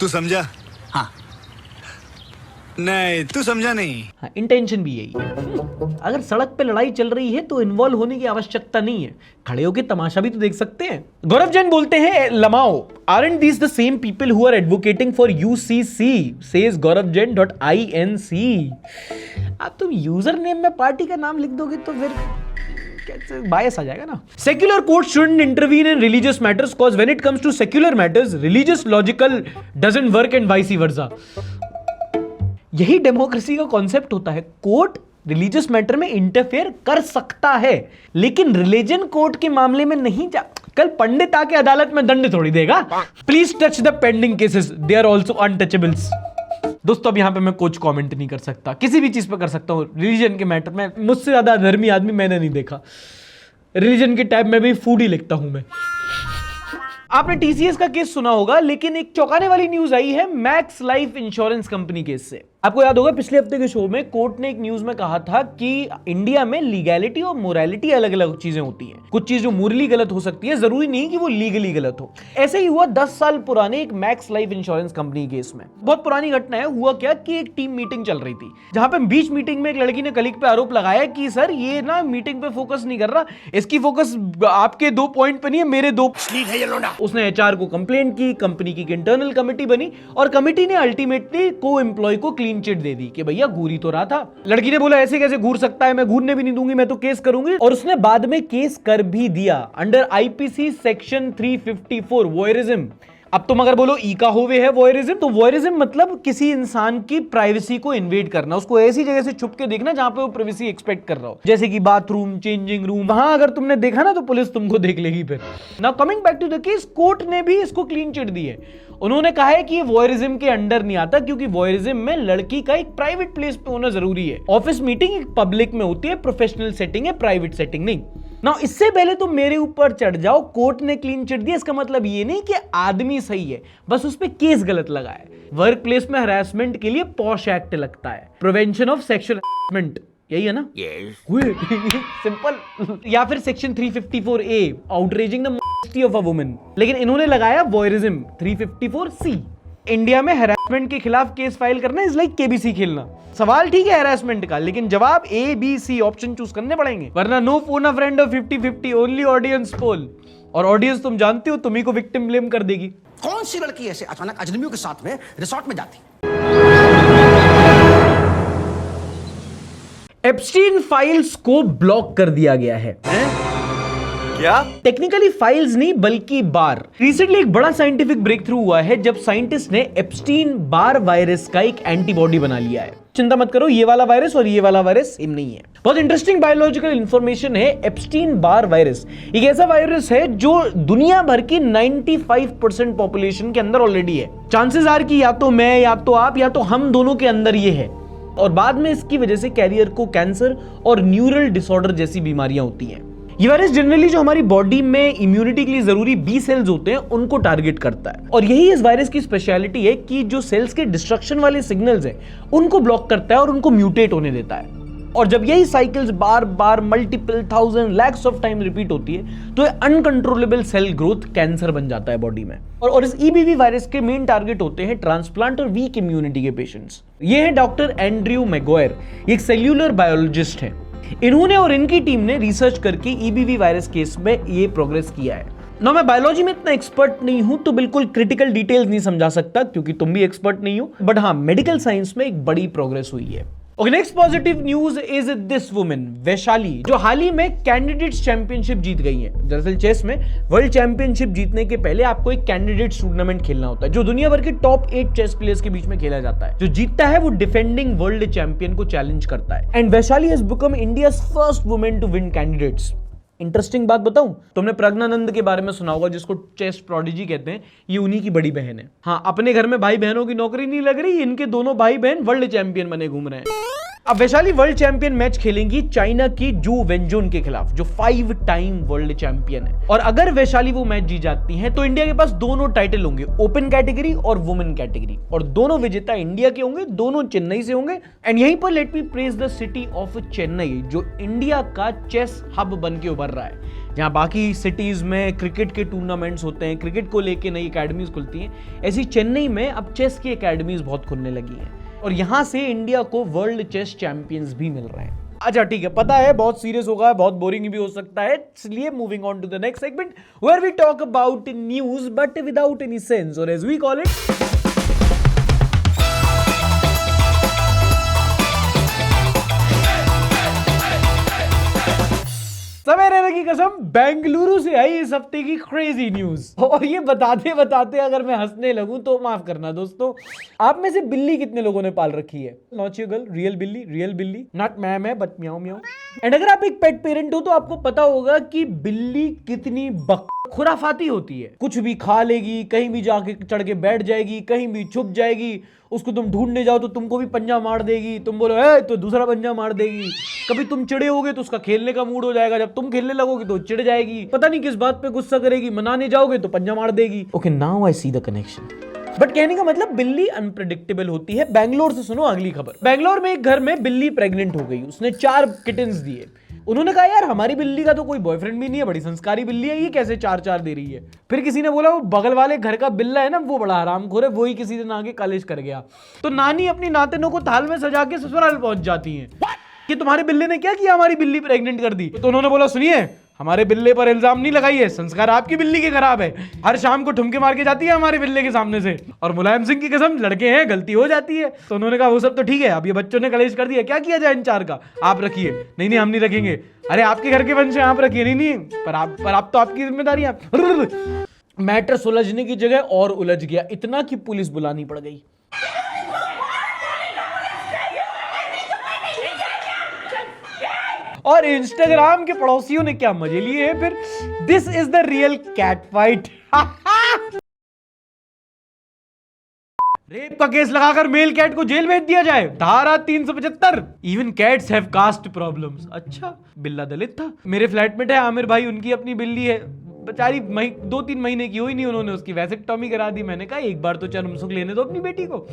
Speaker 2: तू समझा? हाँ। नहीं तू समझा नहीं।
Speaker 1: हाँ, इंटेंशन भी यही है। अगर सड़क पे लड़ाई चल रही है तो इन्वॉल्व होने की आवश्यकता नहीं है, खड़े होकर तमाशा भी तो देख सकते हैं। गौरव जैन बोलते हैं लमाओ, aren't these the same people who are advocating for UCC, says gaurav.jain.inc। अब तुम यूजर नेम में पार्टी का नाम लिख दोगे तो फिर कैसे बायस आ जाएगा ना। Secular court shouldn't intervene in religious matters cause when it comes to secular matters religious logical doesn't work and vice versa। यही डेमोक्रेसी का कॉन्सेप्ट होता है, कोर्ट रिलीजियस मैटर में इंटरफेयर कर सकता है लेकिन रिलीजन कोर्ट के मामले में नहीं जा। कल पंडित आके अदालत में दंड थोड़ी देगा। Please touch the pending cases, they are also untouchables. दोस्तों अब यहां पे मैं कुछ कमेंट नहीं कर सकता, किसी भी चीज पे कर सकता हूं रिलीजन के मैटर में। मुझसे ज्यादा धर्मी आदमी मैंने नहीं देखा। रिलीजन के टाइप में भी फूड ही लिखता हूं मैं। आपने टीसीएस का केस सुना होगा लेकिन एक चौंकाने वाली न्यूज आई है max life insurance company case से। आपको याद होगा पिछले हफ्ते के शो में कोर्ट ने एक न्यूज में कहा था कि इंडिया में लीगैलिटी और मोरालिटी अलग अलग चीजें होती हैं। कुछ चीज जो मोरली गलत हो सकती है जरूरी नहीं कि वो लीगली गलत हो। ऐसे ही हुआ 10 साल पुराने एक max life insurance company case में। बहुत पुरानी घटना है। हुआ क्या कि एक टीम मीटिंग चल रही थी जहां पे बीच मीटिंग में एक लड़की ने कलीग पे आरोप लगाया कि सर ये ना मीटिंग पे फोकस नहीं कर रहा, इसकी फोकस आपके 2 पॉइंट पे नहीं है, मेरे 2। उसने एचआर को कंप्लेंट की, कंपनी की इंटरनल कमेटी बनी और कमेटी ने अल्टीमेटली को एम्प्लॉय को क्लीन चिट दे दी कि भैया घूर ही तो रहा था। लड़की ने बोला ऐसे कैसे घूर सकता है, मैं घूरने भी नहीं दूंगी, मैं तो केस करूंगी। और उसने बाद में केस कर भी दिया अंडर आईपीसी सेक्शन 354 वॉयरिज्म। अब तुम अगर बोलो ई का होवे है वॉयरिज्म, तो वॉयरिज्म मतलब किसी इंसान की प्राइवेसी को इन्वेड करना, उसको ऐसी जगह से छुप के देखना जहां पे वो प्राइवेसी एक्सपेक्ट कर रहा हो, जैसे कि बाथरूम, चेंजिंग रूम। वहां अगर तुमने देखा ना तो पुलिस तुमको देख लेगी फिर। Now coming back to the case, court ने भी इसको क्लीन चिट दी है। उन्होंने कहा है कि ये वॉयरिज्म के अंडर नहीं आता क्योंकि वॉयरिज्म में लड़की का एक प्राइवेट प्लेस पे होना जरूरी है। ऑफिस मीटिंग एक पब्लिक में होती है, प्रोफेशनल सेटिंग है, प्राइवेट सेटिंग नहीं। ना इससे पहले तो मेरे ऊपर चढ़ जाओ, कोर्ट ने क्लीन चिट दिया, इसका मतलब ये नहीं कि आदमी सही है, बस उस पे केस गलत लगा है। वर्क प्लेस में हरासमेंट के लिए पॉश एक्ट लगता है, प्रिवेंशन ऑफ सेक्सुअल हरासमेंट, यही है ना? सिंपल। या फिर section 354A outraging the modesty of a woman, लेकिन इन्होंने लगाया वॉयरिज्म 354C। इंडिया में हरासमेंट के खिलाफ केस फाइल करना इज लाइक केबीसी खेलना। सवाल ठीक है हरासमेंट का, लेकिन जवाब A-B-C ऑप्शन चूज करने पड़ेंगे, वरना नो फोन अ फ्रेंड और 50-50 ओनली ऑडियंस पोल। और ऑडियंस तुम जानते हो तुम्ही को विक्टिम ब्लेम कर देगी।
Speaker 9: कौन सी लड़की ऐसे अचानक अजनबियों के साथ में रिसोर्ट में जाती?
Speaker 1: एप्स्टीन फाइल्स को ब्लॉक कर दिया गया है।
Speaker 5: क्या?
Speaker 1: टेक्निकली फाइल्स नहीं बल्कि बार। रिसेंटली एक बड़ा साइंटिफिक ब्रेक थ्रू हुआ है जब साइंटिस्ट ने एप्स्टीन बार वायरस का एक एंटीबॉडी बना लिया है। चिंता मत करो, ये वाला वायरस और ये वाला वायरस सेम नहीं है। बहुत इंटरेस्टिंग बायोलॉजिकल इंफॉर्मेशन है। एप्स्टीन बार वायरस एक ऐसा वायरस है जो दुनिया भर की 95% पॉपुलेशन के अंदर ऑलरेडी है। चांसेस आर कि या तो मैं, या तो आप, या तो हम दोनों के अंदर ये है, और बाद में इसकी वजह से कैरियर को कैंसर और न्यूरल डिसऑर्डर जैसी बीमारियां होती हैं। ये वायरस जनरली जो हमारी बॉडी में इम्यूनिटी के लिए जरूरी बी सेल्स होते हैं उनको टारगेट करता है, और यही इस वायरस की स्पेशलिटी है कि जो सेल्स के डिस्ट्रक्शन वाले सिग्नल्स हैं उनको ब्लॉक करता है और उनको म्यूटेट होने देता है। और जब यही cycles bar bar multiple thousand lakhs of time repeat होती है तो अनकंट्रोलेबल सेल ग्रोथ कैंसर बन जाता है बॉडी में। और इस ईबीवी वायरस के मेन टारगेट होते हैं ट्रांसप्लांट और वीक इम्यूनिटी के पेशेंट्स। ये है डॉक्टर एंड्रयू मैगोयर, एक सेल्यूलर बायोलॉजिस्ट है। इन्होंने और इनकी टीम ने रिसर्च करके ईबीवी वायरस केस में ये प्रोग्रेस किया है। ना मैं बायोलॉजी में इतना एक्सपर्ट नहीं हूं तो बिल्कुल क्रिटिकल डिटेल्स नहीं समझा सकता क्योंकि तुम भी एक्सपर्ट नहीं हो, बट हाँ मेडिकल साइंस में एक बड़ी प्रोग्रेस हुई है। Okay, next positive news is this women Vaishali, जो हाल ही में कैंडिडेट्स चैंपियनशिप जीत गई है। दरअसल चेस में वर्ल्ड चैंपियनशिप जीतने के पहले आपको एक कैंडिडेट्स टूर्नामेंट खेलना होता है जो दुनिया भर के टॉप 8 चेस प्लेयर्स के बीच में खेला जाता है। जो जीतता है वो डिफेंडिंग वर्ल्ड चैंपियन को चैलेंज करता है। And Vaishali has become India's first women to win candidates. Interesting बात बताऊं, तुमने प्रज्ञानंद के बारे में सुना होगा जिसको चेस प्रोडिजी कहते हैं। ये उन्हीं की बड़ी बहन है। हाँ, अपने घर में भाई बहनों की नौकरी नहीं लग रही, इनके दोनों भाई बहन वर्ल्ड चैंपियन बने घूम रहे हैं। अब वैशाली वर्ल्ड चैंपियन मैच खेलेंगी चाइना की जू वेंजुन के खिलाफ जो 5 टाइम वर्ल्ड चैंपियन है। और अगर वैशाली वो मैच जीत जाती हैं तो इंडिया के पास दोनों टाइटल होंगे, ओपन कैटेगरी और वुमेन कैटेगरी, और दोनों विजेता इंडिया के होंगे, दोनों चेन्नई से होंगे। एंड यहीं पर let me praise the city of Chennai जो इंडिया का चेस हब बन के उभर रहा है, जहां बाकी सिटीज में क्रिकेट के टूर्नामेंट्स होते हैं, क्रिकेट को लेके नई एकेडमीज खुलती हैं, ऐसी चेन्नई में अब चेस की एकेडमीज बहुत खुलने लगी हैं। और यहां से इंडिया को वर्ल्ड चेस चैंपियंस भी मिल रहे हैं। अच्छा ठीक है, पता है बहुत सीरियस होगा, बहुत बोरिंग भी हो सकता है, इसलिए moving on to the next segment where we talk about news but without any sense, और एज वी कॉल इट समय रहने की कसम, बेंगलुरु से आई इस हफ्ते की क्रेजी न्यूज। और ये बताते बताते अगर मैं हंसने लगूं तो माफ करना दोस्तों। आप में से बिल्ली कितने लोगों ने पाल रखी है? नॉट योर गर्ल, रियल बिल्ली, नॉट मैं बट म्याऊ म्याऊ। एंड अगर आप एक पेट पेरेंट हो तो आपको पता होगा कि बिल्ली कितनी खुराफाती होती है। कुछ भी खा लेगी, कहीं भी जाके चढ़ के बैठ जाएगी, कहीं भी छुप जाएगी, उसको तुम ढूंढने जाओ तो तुमको भी पंजा मार देगी, तुम बोलो है तो दूसरा पंजा मार देगी। कभी तुम चिड़े होगे तो उसका खेलने का मूड हो जाएगा, जब तुम खेलने लगोगे तो चिढ़ जाएगी, पता नहीं किस बात पे गुस्सा करेगी, मनाने जाओगे तो पंजा मार देगी। Okay now I see the connection. But कहने का मतलब बिल्ली अनप्रेडिक्टेबल होती है। बैंगलोर से सुनो अगली खबर। बैंगलोर में एक घर में बिल्ली प्रेग्नेंट हो गई, उसने 4 किटन्स दिए। उन्होंने कहा यार हमारी बिल्ली का तो कोई बॉयफ्रेंड भी नहीं है, बड़ी संस्कारी बिल्ली है, ये कैसे 4 दे रही है। फिर किसी ने बोला वो बगल वाले घर का बिल्ला है ना, वो बड़ा हरामखोर है, वो ही किसी दिन आगे कॉलेज कर गया। तो नानी अपनी नातिनों को थाल में सजा के ससुराल पहुंच जाती हैं कि तुम्हारे बिल्ले ने क्या किया, हमारी बिल्ली प्रेग्नेंट कर दी। तो उन्होंने बोला सुनिए, हमारे बिल्ले पर इल्जाम नहीं लगाइए, संस्कार आपकी बिल्ली के खराब है, हर शाम को ठुमके मार के जाती है हमारे बिल्ले के सामने से, और मुलायम सिंह की कसम लड़के हैं, गलती हो जाती है। तो उन्होंने कहा वो सब तो ठीक है, अब ये बच्चों ने कलेश कर दिया, क्या किया जाए इन 4 का? आप रखिए। नहीं हम नहीं रखेंगे। अरे आपके घर के वंश है, आप रखिए। नहीं पर आप तो आपकी जिम्मेदारी है। मैटर सुलझने की जगह और उलझ गया, इतना कि पुलिस बुलानी पड़ गई। और इंस्टाग्राम के पड़ोसियों ने क्या मजे लिए हैं फिर। This is the real cat fight. Rape का केस लगाकर मेल कैट को जेल भेज दिया जाए, धारा 375। Even cats have caste problems. अच्छा, बिल्ला दलित था। मेरे फ्लैटमेट है आमिर भाई, उनकी अपनी बिल्ली है, बेचारी 2-3 महीने की हुई नहीं, उन्होंने उसकी वैसेक्टॉमी करा दी। मैंने कहा एक बार तो चर्म सुख लेने दो अपनी बेटी को।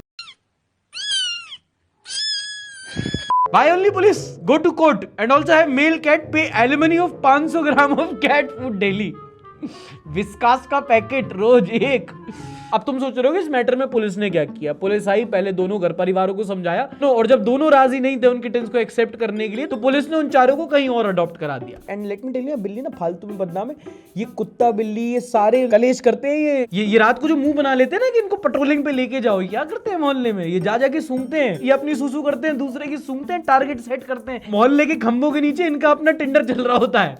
Speaker 1: Why only police go to court and also have male cat pay alimony of 500 gram of cat food daily? विस्कास का पैकेट रोज 1। अब तुम सोच रहे हो कि इस मैटर में पुलिस ने क्या किया। पुलिस आई, पहले दोनों घर परिवारों को समझाया और जब दोनों राजी नहीं थे उन किटन्स को एक्सेप्ट करने के लिए, तो पुलिस ने उन 4 को कहीं और अडॉप्ट करा दिया। And let me tell you, बिल्ली ना फालतू में बदनाम है। ये कुत्ता बिल्ली ये सारे कलेश करते हैं। ये रात को जो मुंह बना लेते हैं ना कि इनको पेट्रोलिंग पे लेके जाओ, क्या करते हैं मोहल्ले में, ये जा जाके सूंघते हैं, ये अपनी सुसु करते हैं, दूसरे की सूंघते हैं, टारगेट सेट करते हैं। मोहल्ले के खंभों के नीचे इनका अपना टिंडर चल रहा होता है।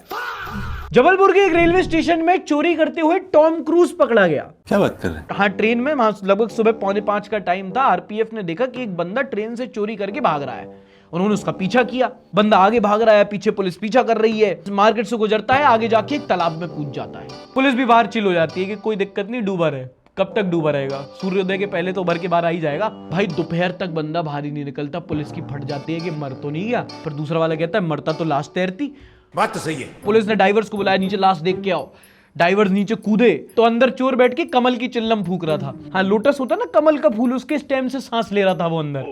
Speaker 1: जबलपुर के एक रेलवे स्टेशन में चोरी करते हुए टॉम क्रूज पकड़ा गया। क्या बात कर रहे हैं? हाँ, ट्रेन में लगभग सुबह 4:45 का टाइम था। आरपीएफ ने देखा कि एक बंदा ट्रेन से चोरी करके भाग रहा है। उन्होंने उसका पीछा किया। बंदा आगे भाग रहा है, पीछे पुलिस पीछा कर रही है। मार्केट से गुजरता है, आगे जाके एक तालाब में कूद जाता है। पुलिस भी बाहर चिल हो जाती है कि कोई दिक्कत नहीं, डूबा रहे। कब तक डूबा रहेगा? सूर्योदय के पहले तो भर के बाहर आ ही जाएगा। भाई दोपहर तक बंदा बाहर ही नहीं निकलता। पुलिस की फट जाती है कि मर तो नहीं गया, पर दूसरा वाला कहता है मरता तो लाश तैरती।
Speaker 2: बात तो सही है।
Speaker 1: पुलिस ने डाइवर्स को बुलाया, नीचे लाश देख के आओ। डाइवर्स नीचे कूदे तो अंदर चोर बैठ के कमल की चिल्लम फूक रहा था। हाँ, लोटस होता ना कमल का फूल, उसके स्टेम से सांस ले रहा था वो अंदर।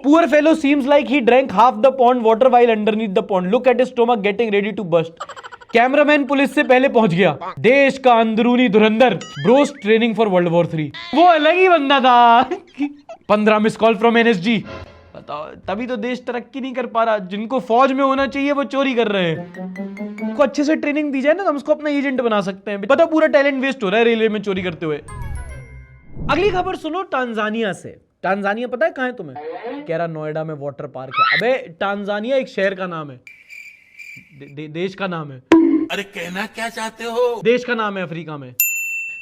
Speaker 1: Poor fellow seems like he drank half the pond water while underneath the pond. Look at his stomach getting ready to burst. Cameraman police से पहले पहुंच गया। देश का अंदरूनी धुरंधर, bros training for world war 3। वो अलग ही बंदा था। 15 मिस कॉल फ्रॉम एनएसजी। बताओ, तभी तो देश तरक्की नहीं कर पा रहा। जिनको फौज में होना चाहिए वो चोरी कर रहे हैं। उनको अच्छे से ट्रेनिंग दी जाए ना, तो हम उसको अपना एजेंट बना सकते हैं। पता पूरा टैलेंट वेस्ट हो रहा है रेलवे में चोरी करते हुए। अगली खबर सुनो टांजानिया से। टांजानिया पता है कहां है तुम्हें? कह रहा नोएडा में वाटर पार्क है। अबे टांजानिया एक शहर का नाम है, देश का नाम है।
Speaker 2: अरे कहना क्या चाहते हो?
Speaker 1: देश का नाम है अफ्रीका में।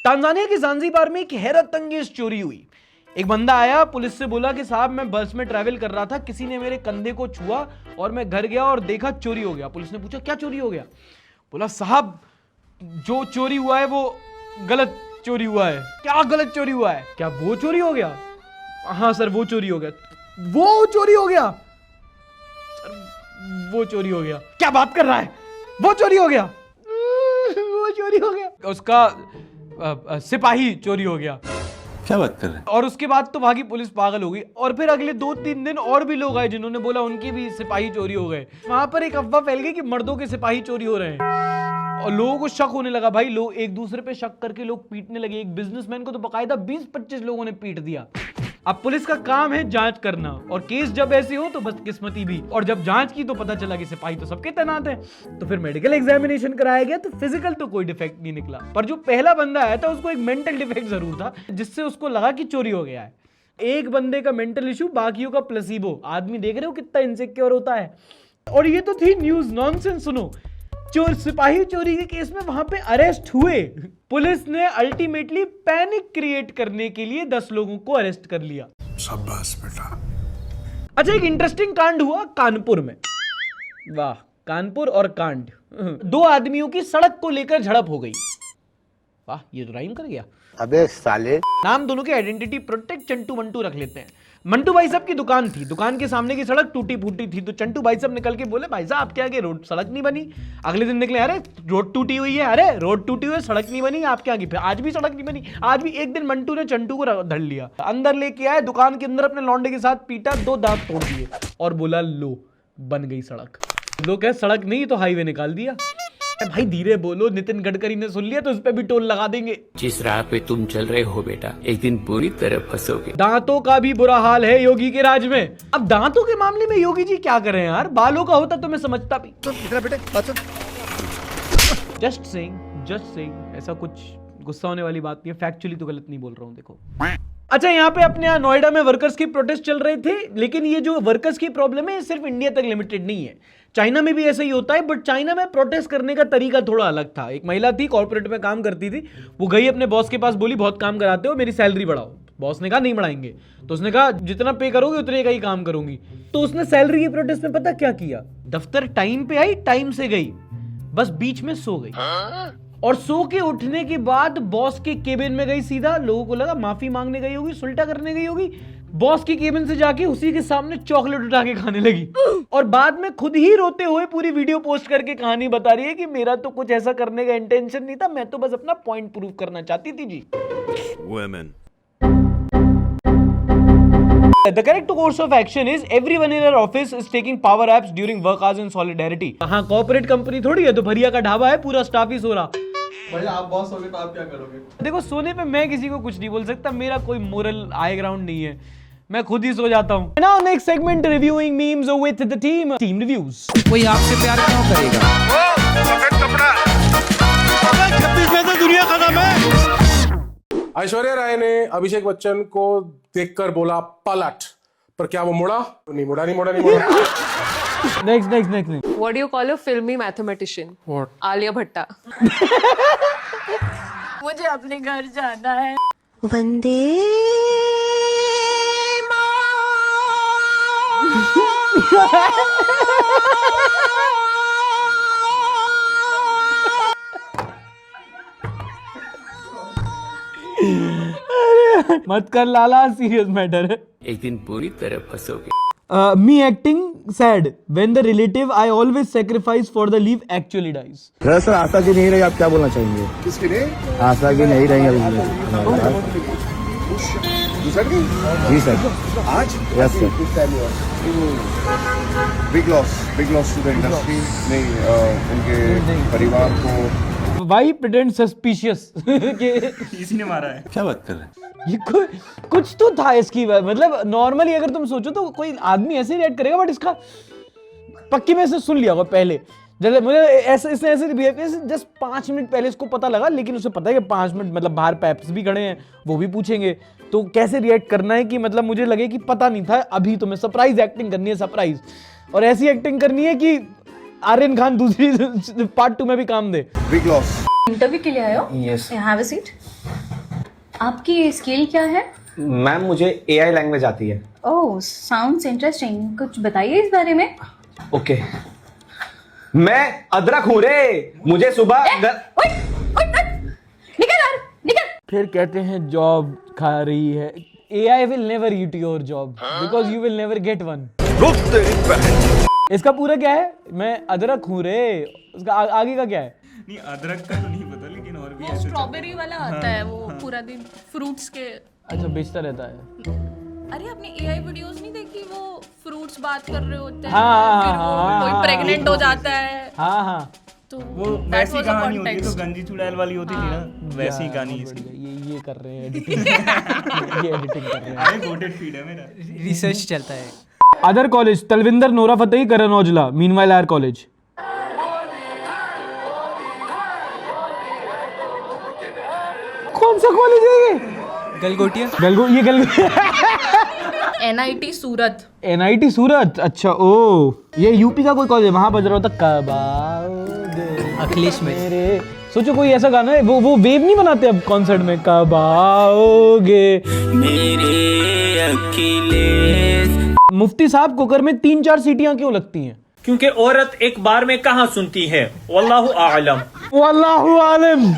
Speaker 1: टांजानिया के ज़ांज़ीबार में एक हैरत अंगेज चोरी हुई। एक बंदा आया, पुलिस से बोला कि साहब मैं बस में ट्रैवल कर रहा था, किसी ने मेरे कंधे को छुआ और मैं घर गया और देखा चोरी हो गया। पुलिस ने पूछा क्या चोरी हो गया? बोला साहब जो चोरी हुआ है वो गलत चोरी हुआ है। क्या गलत चोरी हुआ है? क्या वो चोरी हो गया? हाँ सर वो चोरी हो गया। वो चोरी हो गया? सर वो चोरी हो गया। क्या बात कर रहा है? वो चोरी हो गया? वो चोरी हो गया। उसका सिपाही चोरी हो गया।
Speaker 2: क्या बात कर रहे हैं?
Speaker 1: और उसके बाद तो भागी पुलिस पागल हो गई। और फिर अगले 2-3 दिन और भी लोग आए जिन्होंने बोला उनके भी सिपाही चोरी हो गए। वहां पर एक अफवाह फैल गई कि मर्दों के सिपाही चोरी हो रहे हैं और लोगों को शक होने लगा। भाई लोग एक दूसरे पे शक करके लोग पीटने लगे। एक बिजनेसमैन को तो बकायदा 20-25 लोगों ने पीट दिया। अब पुलिस का काम है जांच करना, और केस जब ऐसे हो तो बदकिस्मती भी, और जब जांच की तो पता चला कि सिपाही तो सबके तैनात हैं। तो फिर मेडिकल एग्जामिनेशन कराया गया तो फिजिकल तो कोई डिफेक्ट नहीं निकला, पर जो पहला बंदा आया था उसको एक मेंटल डिफेक्ट जरूर था, जिससे उसको लगा कि चोरी हो गया है। एक बंदे का मेंटल इशू, बाकियों का प्लेसिबो। आदमी देख रहे हो कितना इनसिक्योर होता है। और ये तो थी न्यूज, नॉनसेंस सुनो। सिपाही चोरी के केस में वहां पे अरेस्ट हुए। पुलिस ने अल्टीमेटली पैनिक क्रिएट करने के लिए 10 लोगों को अरेस्ट कर लिया।
Speaker 8: शाबाश बेटा।
Speaker 1: अच्छा, एक इंटरेस्टिंग कांड हुआ कानपुर में। वाह, कानपुर और कांड। 2 आदमियों की सड़क को लेकर झड़प हो गई। वाह, ये तो राइम कर गया।
Speaker 5: अबे साले।
Speaker 1: नाम दोनों के आइडेंटिटी प्रोटेक्ट चंटू मंटू रख लेते हैं। मंटू भाई साहब की दुकान थी, दुकान के सामने की सड़क टूटी फूटी थी, तो चंटू भाई साहब निकल के बोले, भाई साहब आपके आगे रोड सड़क नहीं बनी। अगले दिन निकले, अरे रोड टूटी हुई है, अरे रोड टूटी हुई है, सड़क नहीं बनी आपके आगे। फिर आज भी सड़क नहीं बनी। आज भी एक दिन मंटू ने चंटू को धर लिया, अंदर लेके आए, दुकान के अंदर अपने लौंडे के साथ पीटा, 2 दांत तोड़ दिए और बोला लो बन गई सड़क। लोग कहे सड़क नहीं तो हाईवे निकाल दिया। भाई धीरे बोलो, नितिन गडकरी ने सुन लिया तो उस पर भी टोल लगा देंगे।
Speaker 10: जिस राह पे तुम चल रहे हो बेटा, एक दिन पूरी तरह फंसोगे।
Speaker 1: दांतों का भी बुरा हाल है योगी के राज में। अब दांतों के मामले में योगी जी क्या कर रहे हैं यार? बालों का होता तो मैं समझता भी। जस्ट सेइंग, ऐसा कुछ गुस्सा होने वाली बात नहीं है। फैक्चुअली तो गलत नहीं बोल रहा हूं, देखो। अच्छा, यहाँ पे अपने यहाँ नोएडा में वर्कर्स की प्रोटेस्ट चल रहे थे, लेकिन ये जो वर्कर्स की प्रॉब्लम है ये सिर्फ इंडिया तक लिमिटेड नहीं है। चाइना में भी ऐसा ही होता है, बट चाइना में प्रोटेस्ट करने का तरीका थोड़ा अलग था। एक महिला थी, कॉर्पोरेट में काम करती थी, वो गई अपने बॉस के पास, बोली बहुत काम कराते हो, मेरी सैलरी बढ़ाओ। बॉस ने कहा नहीं बढ़ाएंगे, तो उसने कहा जितना पे करोगे उतने का ही काम करूंगी। तो उसने सैलरी की प्रोटेस्ट में पता क्या किया? दफ्तर टाइम पे आई, टाइम से गई, बस बीच में सो गई, और सो के उठने के बाद बॉस के केबिन में गई सीधा। लोगों को लगा माफी मांगने गई होगी, सुलटा करने गई होगी। बॉस के केबिन से जाके उसी के सामने चॉकलेट उठा के खाने लगी, और बाद में खुद ही रोते हुए पूरी वीडियो पोस्ट करके कहानी बता रही है कि मेरा तो कुछ ऐसा करने का इंटेंशन नहीं था, मैं तो बस अपना पॉइंट प्रूव करना चाहती थी जी।
Speaker 2: Women.
Speaker 1: The correct course of action is everyone in our office is taking power apps during work hours in solidarity. हाँ, कॉर्पोरेट कंपनी थोड़ी है तो भरिया का ढाबा है, पूरा स्टाफ ही सो रहा।
Speaker 5: भाई आप बॉस होगे तो आप क्या करोगे?
Speaker 1: देखो, सोने पे मैं किसी को कुछ नहीं बोल सकता, मेरा कोई मोरल हाई ग्राउंड नहीं है, मैं खुद ही सो जाता हूँ। Now next segment, reviewing memes with the team reviews.
Speaker 9: कोई आपसे प्यार क्यों करेगा?
Speaker 2: दुनिया खत्म है।
Speaker 8: ऐश्वर्या राय ने अभिषेक बच्चन को देखकर बोला पलट, पर क्या वो मुड़ा? नहीं मुड़ा।
Speaker 1: Next.
Speaker 11: What do you call a filmy mathematician?
Speaker 8: What?
Speaker 11: Alia भट्टा।
Speaker 6: मुझे अपने घर जाना है।
Speaker 7: वंदे
Speaker 1: मत कर लाला, सीरियस मैटर है।
Speaker 10: एक दिन पूरी तरह फंसोगे।
Speaker 1: Me acting sad when the relative I always sacrifice for the leave actually dies.
Speaker 5: Sir आशा की नहीं रही, आप क्या बोलना चाहेंगे?
Speaker 8: किसके लिए?
Speaker 5: आशा की नहीं रही अभी। जी सर।
Speaker 8: आज?
Speaker 5: Yes sir.
Speaker 8: Big loss to the industry. नहीं, उनके परिवार को।
Speaker 1: Why pretend suspicious?
Speaker 2: किसी ने मारा है। क्या बात कर रहे हैं?
Speaker 1: ये कुछ तो था इसकी, मतलब नॉर्मली अगर तुम सोचो तो कोई आदमी ऐसे रिएक्ट करेगा, बट इसका पक्की में से सुन लिया होगा पहले। जैसे मुझे इसने ऐसे बिहेव किया, जस्ट 5 मिनट पहले इसको पता लगा, लेकिन उसे पता है कि 5 मिनट मतलब बाहर पैप्स भी खड़े हैं, वो भी पूछेंगे, तो कैसे रिएक्ट करना है कि मतलब मुझे लगे कि पता नहीं था, अभी तुम्हें सरप्राइज एक्टिंग करनी है, सरप्राइज, और ऐसी एक्टिंग करनी है कि आर्यन खान दूसरी पार्ट 2 में भी काम दे।
Speaker 8: Big loss.
Speaker 7: इंटरव्यू के लिए आए हो?
Speaker 5: यस।
Speaker 7: Have a seat. आपकी स्किल क्या है?
Speaker 5: मैम मुझे AI लैंग्वेज आती है।
Speaker 7: ओह, साउंड्स इंटरेस्टिंग, कुछ बताइए इस बारे में।
Speaker 5: ओके। मैं अदरक हूँ रे, मुझे सुबह
Speaker 7: निकल।
Speaker 1: फिर कहते हैं जॉब खा रही है। AI will never eat your job because you will never get one. इसका पूरा क्या है? मैं अदरक हूँ रे, उसका आगे का क्या है?
Speaker 2: नहीं, अदरक का तो नहीं पता, लेकिन और भी
Speaker 11: वो स्ट्रॉबेरी वाला आता है, वो पूरा दिन फ्रूट्स के।
Speaker 1: अच्छा, बेचता रहता है।
Speaker 11: अरे आपने AI वीडियोस नहीं देखी? वो फ्रूट्स बात कर रहे होते हैं,
Speaker 1: हाँ,
Speaker 11: फिर वो कोई प्रेग्नेंट हो जाता है।
Speaker 1: हाँ,
Speaker 11: तो
Speaker 2: वो
Speaker 11: that
Speaker 2: वैसी
Speaker 11: was a
Speaker 2: कहानी होती है तो
Speaker 11: context.
Speaker 2: गंजी चुड़ैल वाली होती थी ना, वैसी ही कहानी इसकी।
Speaker 1: ये कर रहे हैं एडिटिंग ये एडिटिंग कर रहे हैं।
Speaker 2: अरे गोटेड फीड है मेरा।
Speaker 4: रिसर्च चलता है।
Speaker 1: Other college Talwinder, Nora Fatehi, Karan Aujla. Meanwhile our college. कौन सा कॉलेज है ये?
Speaker 4: गलगोटिया।
Speaker 11: NIT सूरत।
Speaker 1: NIT सूरत। अच्छा ओ, ये यूपी का कोई कॉलेज है, वहां बज रहा होता कब आओगे
Speaker 4: अखिलेश में।
Speaker 1: मेरे। सोचो कोई ऐसा गाना है, वो वेव नहीं बनाते अब कॉन्सर्ट में, कब आओगे मेरे अखिलेश। मुफ्ती साहब, कुकर में 3-4 सीटियां क्यों लगती हैं?
Speaker 12: क्योंकि औरत एक बार में कहाँ सुनती है, वल्लाहु आलम।
Speaker 1: वल्लाहु आलम।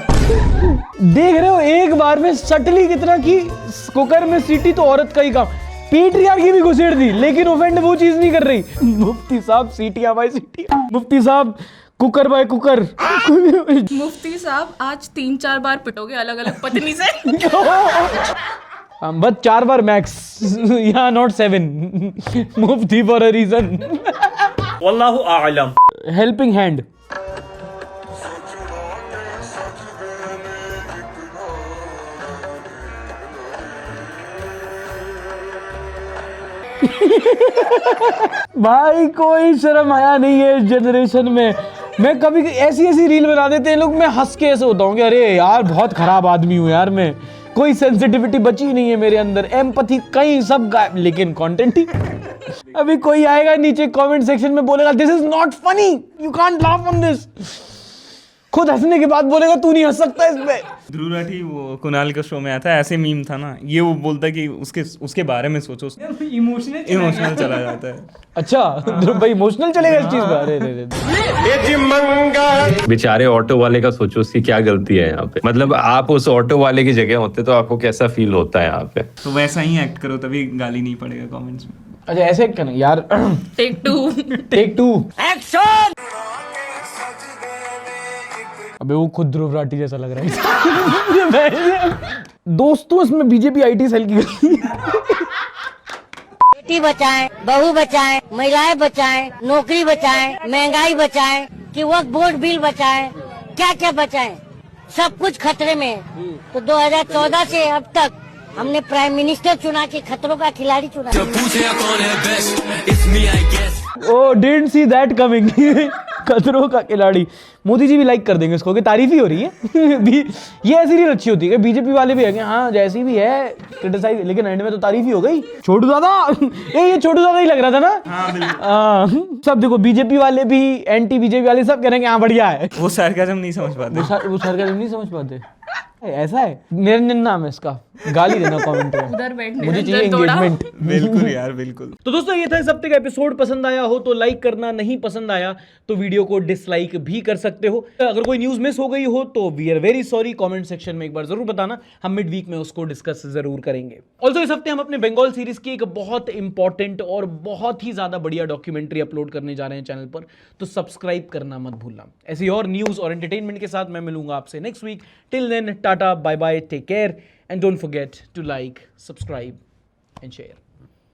Speaker 1: देख रहे हो एक बार में सटली कितना की कुकर में सीटी तो औरत का ही काम। पेट्रियार्की भी घुसेड़ दी, लेकिन ऑफेंड वो चीज नहीं कर रही। मुफ्ती साहब सीटियां बाय सीटियां, मुफ्ती साहब कुकर बाय कुकर।
Speaker 11: मुफ्ती साहब आज 3-4 बार पिटोगे अलग अलग पत्नी से।
Speaker 1: बस 4 बार मैक्स, यहाँ नॉट 7। मुफ्ती फॉर अ रीजन।
Speaker 12: वल्लाहु आलम।
Speaker 1: Helping hand. भाई कोई शर्म आया नहीं है इस जनरेशन में। मैं कभी ऐसी रील बना देते हैं लोग, मैं हंस के ऐसे होता हूँ कि अरे यार बहुत खराब आदमी हूँ यार मैं। कोई सेंसिटिविटी बची नहीं है मेरे अंदर, एम्पैथी कहीं सब गायब, लेकिन कंटेंट ही। अभी कोई आएगा नीचे कमेंट सेक्शन में बोलेगा this is not funny, you can't laugh on this. खुद हंसने के बाद बोलेगा तू नहीं हंस सकता इस पे।
Speaker 2: ध्रुव राठी वो कुणाल का शो में आता है, ऐसे मीम था ना ये, वो बोलता है कि उसके बारे में सोचो, इमोशनल चला जाता है।
Speaker 1: अच्छा ध्रुव भाई इमोशनल चलेगा इस चीज पे? अरे
Speaker 10: बेचारे ऑटो वाले का सोचो, उसकी क्या गलती है यहाँ पे। मतलब आप उस ऑटो वाले की जगह होते तो आपको कैसा फील होता है यहाँ पे।
Speaker 2: तो वैसा ही एक्ट करो तभी गाली नहीं पड़ेगा कमेंट्स में।
Speaker 1: अच्छा ऐसे करना यार।
Speaker 11: Take
Speaker 1: 2 action. अबे वो खुद ध्रुव राठी जैसा लग रहा है। दोस्तों इसमें बीजेपी IT सेल की
Speaker 7: बेटी बचाएं, बहू बचाएं, महिलाएं बचाएं, नौकरी बचाएं, महंगाई बचाएं, कि वक्त बोर्ड बिल बचाएं, क्या क्या बचाएं, सब कुछ खतरे में है। तो 2014 से अब तक हमने प्राइम मिनिस्टर चुना के खतरों का खिलाड़ी चुना।
Speaker 1: ओ डिडंट सी दैट कमिंग। खतरों का खिलाड़ी। मोदी जी भी लाइक कर देंगे इसको कि तारीफ ही हो रही है। ये ऐसी रील अच्छी होती है कि बीजेपी वाले भी है कि हाँ जैसी भी है क्रिटिसाइज, लेकिन एंड में तो तारीफ ही हो गई। छोटू दादा, ये छोटू दादा ही लग रहा था ना। हाँ, सब देखो बीजेपी वाले भी, एंटी बीजेपी वाले सब कह रहे हैं कि हाँ बढ़िया है।
Speaker 2: वो सरकाज़म नहीं समझ पाते।
Speaker 1: वो सरकाज़म नहीं समझ पाते। ऐसा है, निरंजन नाम है इसका, गाली देना कमेंट में।
Speaker 11: उधर बैठने
Speaker 1: मुझे चाहिए एंगेजमेंट।
Speaker 2: बिल्कुल यार बिल्कुल।
Speaker 1: तो दोस्तों ये था इस हफ्ते का एपिसोड। पसंद आया हो तो लाइक करना, नहीं पसंद आया तो वीडियो को डिसलाइक भी कर सकते हो। अगर कोई न्यूज मिस हो गई हो तो we are very sorry, comment section में एक बार जरूर बताना, हम मिड वीक में उसको डिस्कस जरूर करेंगे। ऑल्सो इस हफ्ते हम अपने बंगाल सीरीज की एक बहुत इंपॉर्टेंट और बहुत ही ज्यादा बढ़िया डॉक्यूमेंट्री अपलोड करने जा रहे हैं चैनल पर, तो सब्सक्राइब करना मत भूलना। ऐसी और न्यूज और एंटरटेनमेंट के साथ मैं मिलूंगा आपसे next week. Till then tata, bye bye, take care and don't forget to like, subscribe and share.